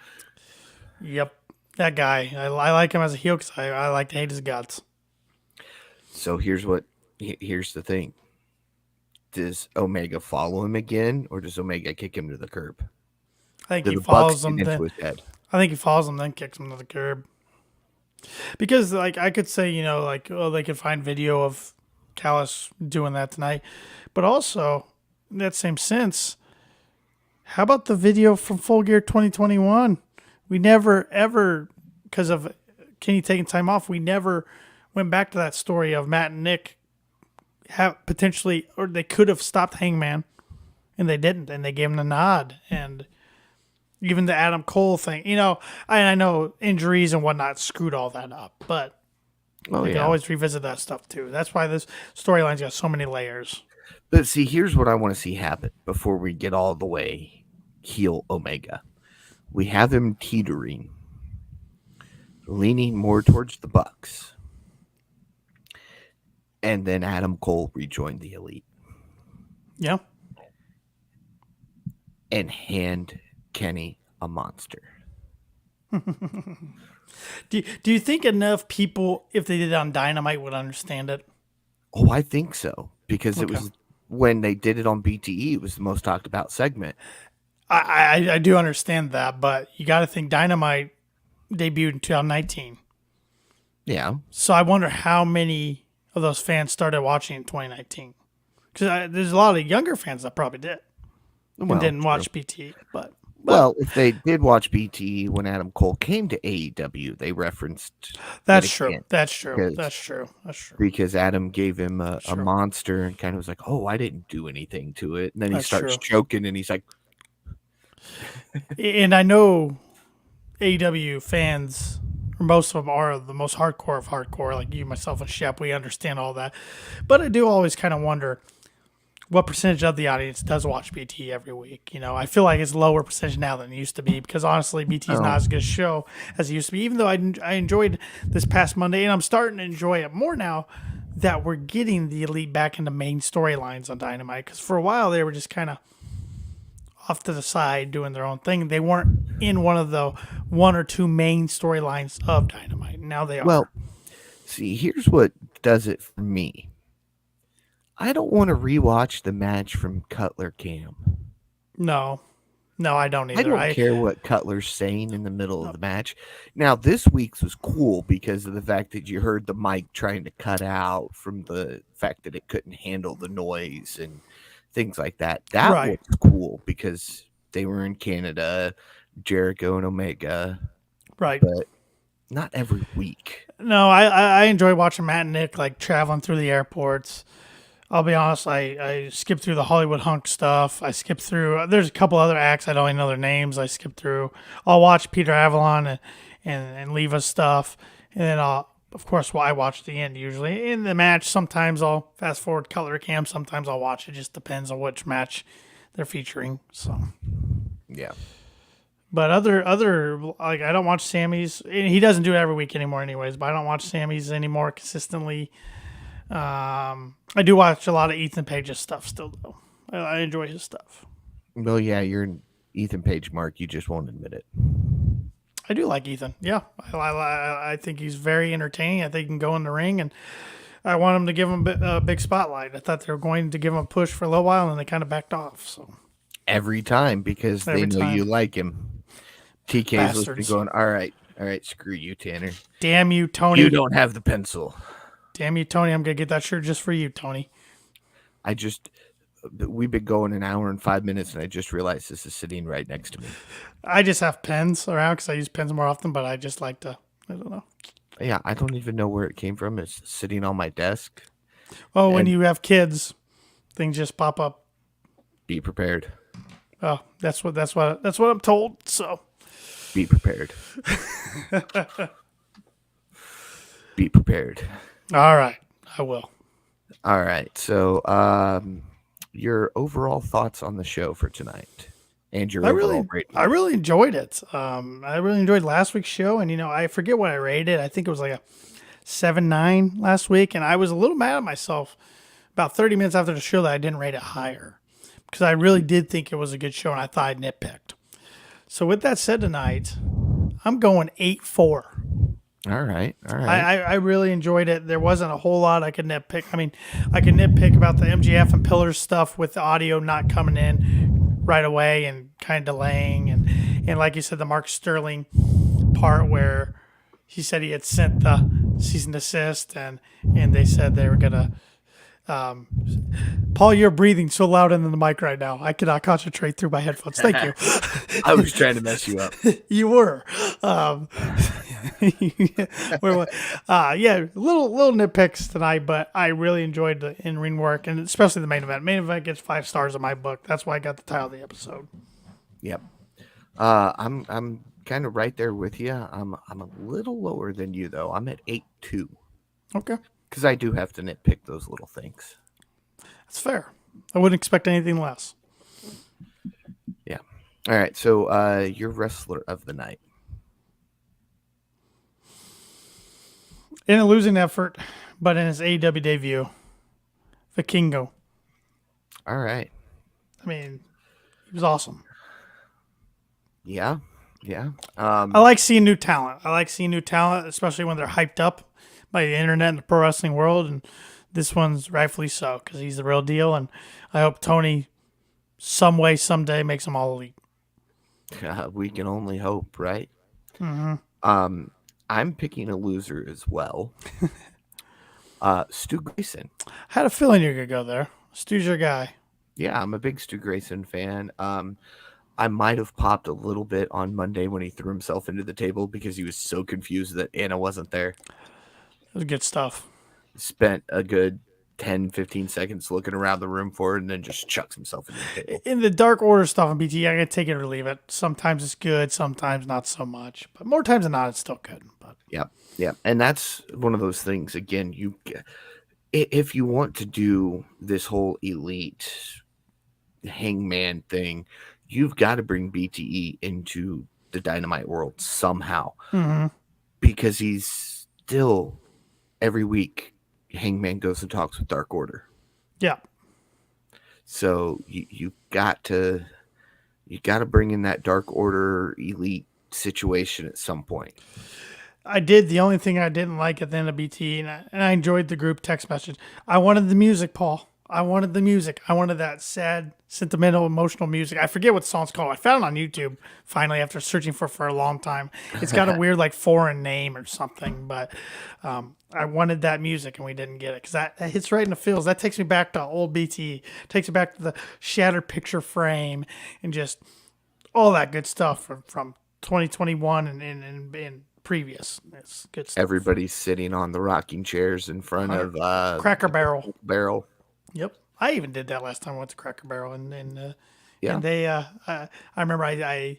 Yep, that guy. I like him as a heel because I like to hate his guts. So here's the thing: does Omega follow him again, or does Omega kick him to the curb? I think he follows him. I think he follows him, then kicks him to the curb. Because I could say they could find video of Callis doing that tonight, but also in that same sense, how about the video from Full Gear 2021? We never ever, because of Kenny taking time off, we never went back to that story of Matt and Nick have potentially, or they could have stopped Hangman, and they didn't, and they gave him a nod, and even the Adam Cole thing, I know injuries and whatnot screwed all that up, but they can always revisit that stuff too. That's why this storyline's got so many layers. But see, here's what I want to see happen before we get all the way heel Omega. We have him teetering, leaning more towards the Bucks. And then Adam Cole rejoined the Elite. Yeah. And hand Kenny a monster. Do you think enough people, if they did it on Dynamite, would understand it? Oh, I think so. Because it was when they did it on BTE, it was the most talked about segment. I do understand that, but you got to think Dynamite debuted in 2019. Yeah. So I wonder how many of those fans started watching in 2019. Because there's a lot of younger fans that probably did and didn't watch BTE. But well, if they did watch BTE when Adam Cole came to AEW, they referenced. That's true. That's true. Because Adam gave him a monster and kind of was like, "Oh, I didn't do anything to it." And then he starts choking, and he's like. And I know AEW fans, or most of them are the most hardcore of hardcore, like you, myself, and Shep. We understand all that. But I do always kind of wonder what percentage of the audience does watch BT every week. I feel like it's lower percentage now than it used to be because honestly, BT is not as good a show as it used to be, even though I enjoyed this past Monday, and I'm starting to enjoy it more now that we're getting the Elite back into main storylines on Dynamite, because for a while they were just kind of off to the side doing their own thing. They weren't in one of the 1 or 2 main storylines of Dynamite. Now they are. Well, see, here's what does it for me. I don't want to rewatch the match from Cutler Cam. No, I don't either. I don't care what Cutler's saying in the middle of the match. Now, this week's was cool because of the fact that you heard the mic trying to cut out from the fact that it couldn't handle the noise and things like that. That was cool because they were in Canada, Jericho and Omega. Right. But not every week. No, I enjoy watching Matt and Nick traveling through the airports. I'll be honest, I skipped through the Hollywood Hunk stuff. I skipped through, there's a couple other acts, I don't even know their names. I skipped through. I'll watch Peter Avalon and Leva's stuff. And then of course, I watch the end usually. In the match, sometimes I'll fast forward Cutler Cam. Sometimes I'll watch it. Just depends on which match they're featuring. So, yeah. But other I don't watch Sammy's. He doesn't do it every week anymore, anyways. But I don't watch Sammy's anymore consistently. I do watch a lot of Ethan Page's stuff still, though. I enjoy his stuff. Well, yeah, you're an Ethan Page mark. You just won't admit it. I do like Ethan. Yeah, I think he's very entertaining. I think he can go in the ring, and I want him to give him a big spotlight. I thought they were going to give him a push for a little while, and they kind of backed off. So Every time because they every know time, you like him. TK's listening, bastards! going, all right, screw you, Tanner. Damn you, Tony! You don't have the pencil. Damn you, Tony! I'm gonna get that shirt just for you, Tony. We've been going an hour and 5 minutes, and I just realized this is sitting right next to me. I just have pens around because I use pens more often, but I just like to. I don't know. Yeah, I don't even know where it came from. It's sitting on my desk. Oh, when And- you have kids, things just pop up. Be prepared. Oh, that's what I'm told. So Be prepared. Be prepared. all right, I will. All right. So, your overall thoughts on the show for tonight, and your overall rating. I really enjoyed it. I really enjoyed last week's show, and I forget what I rated. I think it was like a 7.9 last week, and I was a little mad at myself about 30 minutes after the show that I didn't rate it higher because I really did think it was a good show, and I thought I nitpicked. So with that said, tonight I'm going 8.4. All right. I really enjoyed it. There wasn't a whole lot I could nitpick. I mean, I could nitpick about the MGF and Pillars stuff with the audio not coming in right away and kind of delaying. And like you said, the Mark Sterling part where he said he had sent the cease and desist and they said they were going to. Paul, you're breathing so loud into the mic right now. I cannot concentrate through my headphones. Thank you. I was trying to mess you up. You were. Little nitpicks tonight, but I really enjoyed the in-ring work, and especially the main event. Main event gets 5 stars in my book. That's why I got the title of the episode. Yep. I'm kind of right there with you. I'm a little lower than you though. I'm at 8.2. Okay, because I do have to nitpick those little things. that's fair. I wouldn't expect anything less. Yeah. All right. So, your wrestler of the night. In a losing effort, but in his AEW debut, Vikingo. All right. I mean, he was awesome. Yeah. I like seeing new talent. Especially when they're hyped up by the internet and the pro wrestling world. And this one's rightfully so because he's the real deal. And I hope Tony, some way, someday, makes them all elite. We can only hope, right? Mm-hmm. I'm picking a loser as well. Stu Grayson. I had a feeling you were going to go there. Stu's your guy. Yeah, I'm a big Stu Grayson fan. I might have popped a little bit on Monday when he threw himself into the table because he was so confused that Anna wasn't there. It was good stuff. Spent a good 10, 15 seconds looking around the room for it and then just chucks himself into the table. In the Dark Order stuff in BT, I gotta take it or leave it. Sometimes it's good, sometimes not so much. But more times than not, it's still good. But Yep. And that's one of those things, again, if you want to do this whole elite hangman thing, you've got to bring BTE into the Dynamite world somehow. Mm-hmm. Because he's still, every week, Hangman goes and talks with Dark Order. Yeah. So you got to bring in that Dark Order elite situation at some point. I did. The only thing I didn't like at the end of BT, and I enjoyed the group text message. I wanted the music, Paul. I wanted the music. I wanted that sad, sentimental, emotional music. I forget what the song's called. I found it on YouTube finally after searching for a long time. It's got a weird like foreign name or something, but I wanted that music and we didn't get it because that hits right in the feels. That takes me back to old BT. Takes me back to the shattered picture frame and just all that good stuff from 2021 and previous. It's good stuff. Everybody's sitting on the rocking chairs in front of Cracker Barrel. Yep. I even did that last time I went to Cracker Barrel, and Yeah. and they I remember I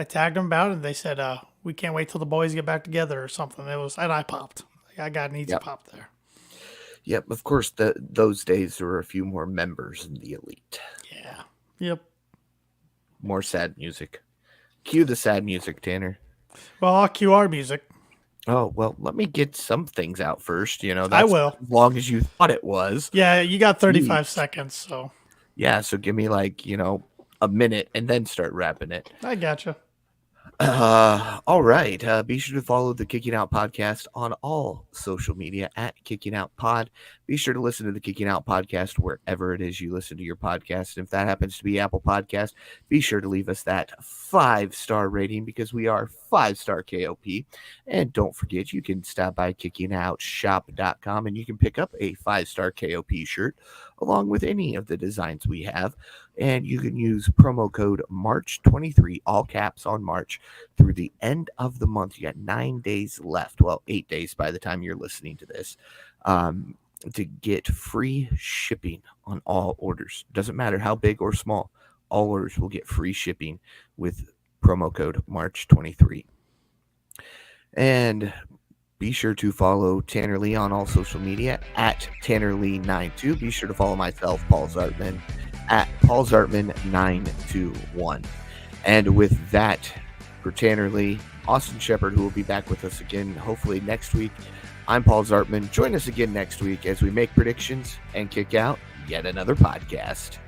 tagged them about it, and they said we can't wait till the boys get back together or something. And I popped. I got an easy pop there. Yep. Of course, those days there were a few more members in the elite. Yeah. Yep. More sad music. Cue the sad music, Tanner. Well, I'll cue our music. Oh, well, let me get some things out first. That's I will. As long as you thought it was. Yeah, you got 35 seconds, so. Yeah, so give me a minute and then start wrapping it. I gotcha. All right. Be sure to follow the Kicking Out podcast on all social media at Kicking Out Pod. Be sure to listen to the Kicking Out podcast wherever it is you listen to your podcast. And if that happens to be Apple Podcast, be sure to leave us that 5-star rating because we are 5-star KOP. And don't forget, you can stop by kickingOutshop.com and you can pick up a 5-star KOP shirt along with any of the designs we have. And you can use promo code March23, all caps on March, through the end of the month. You got 9 days left. Well, 8 days by the time you're listening to this, to get free shipping on all orders. Doesn't matter how big or small. All orders will get free shipping with promo code March23. And be sure to follow Tanner Lee on all social media at TannerLee92. Be sure to follow myself, Paul Zartman, at Paul Zartman 921. And with that, for Tanner Lee, Austin Shepard, who will be back with us again hopefully next week, I'm Paul Zartman. Join us again next week as we make predictions and kick out yet another podcast.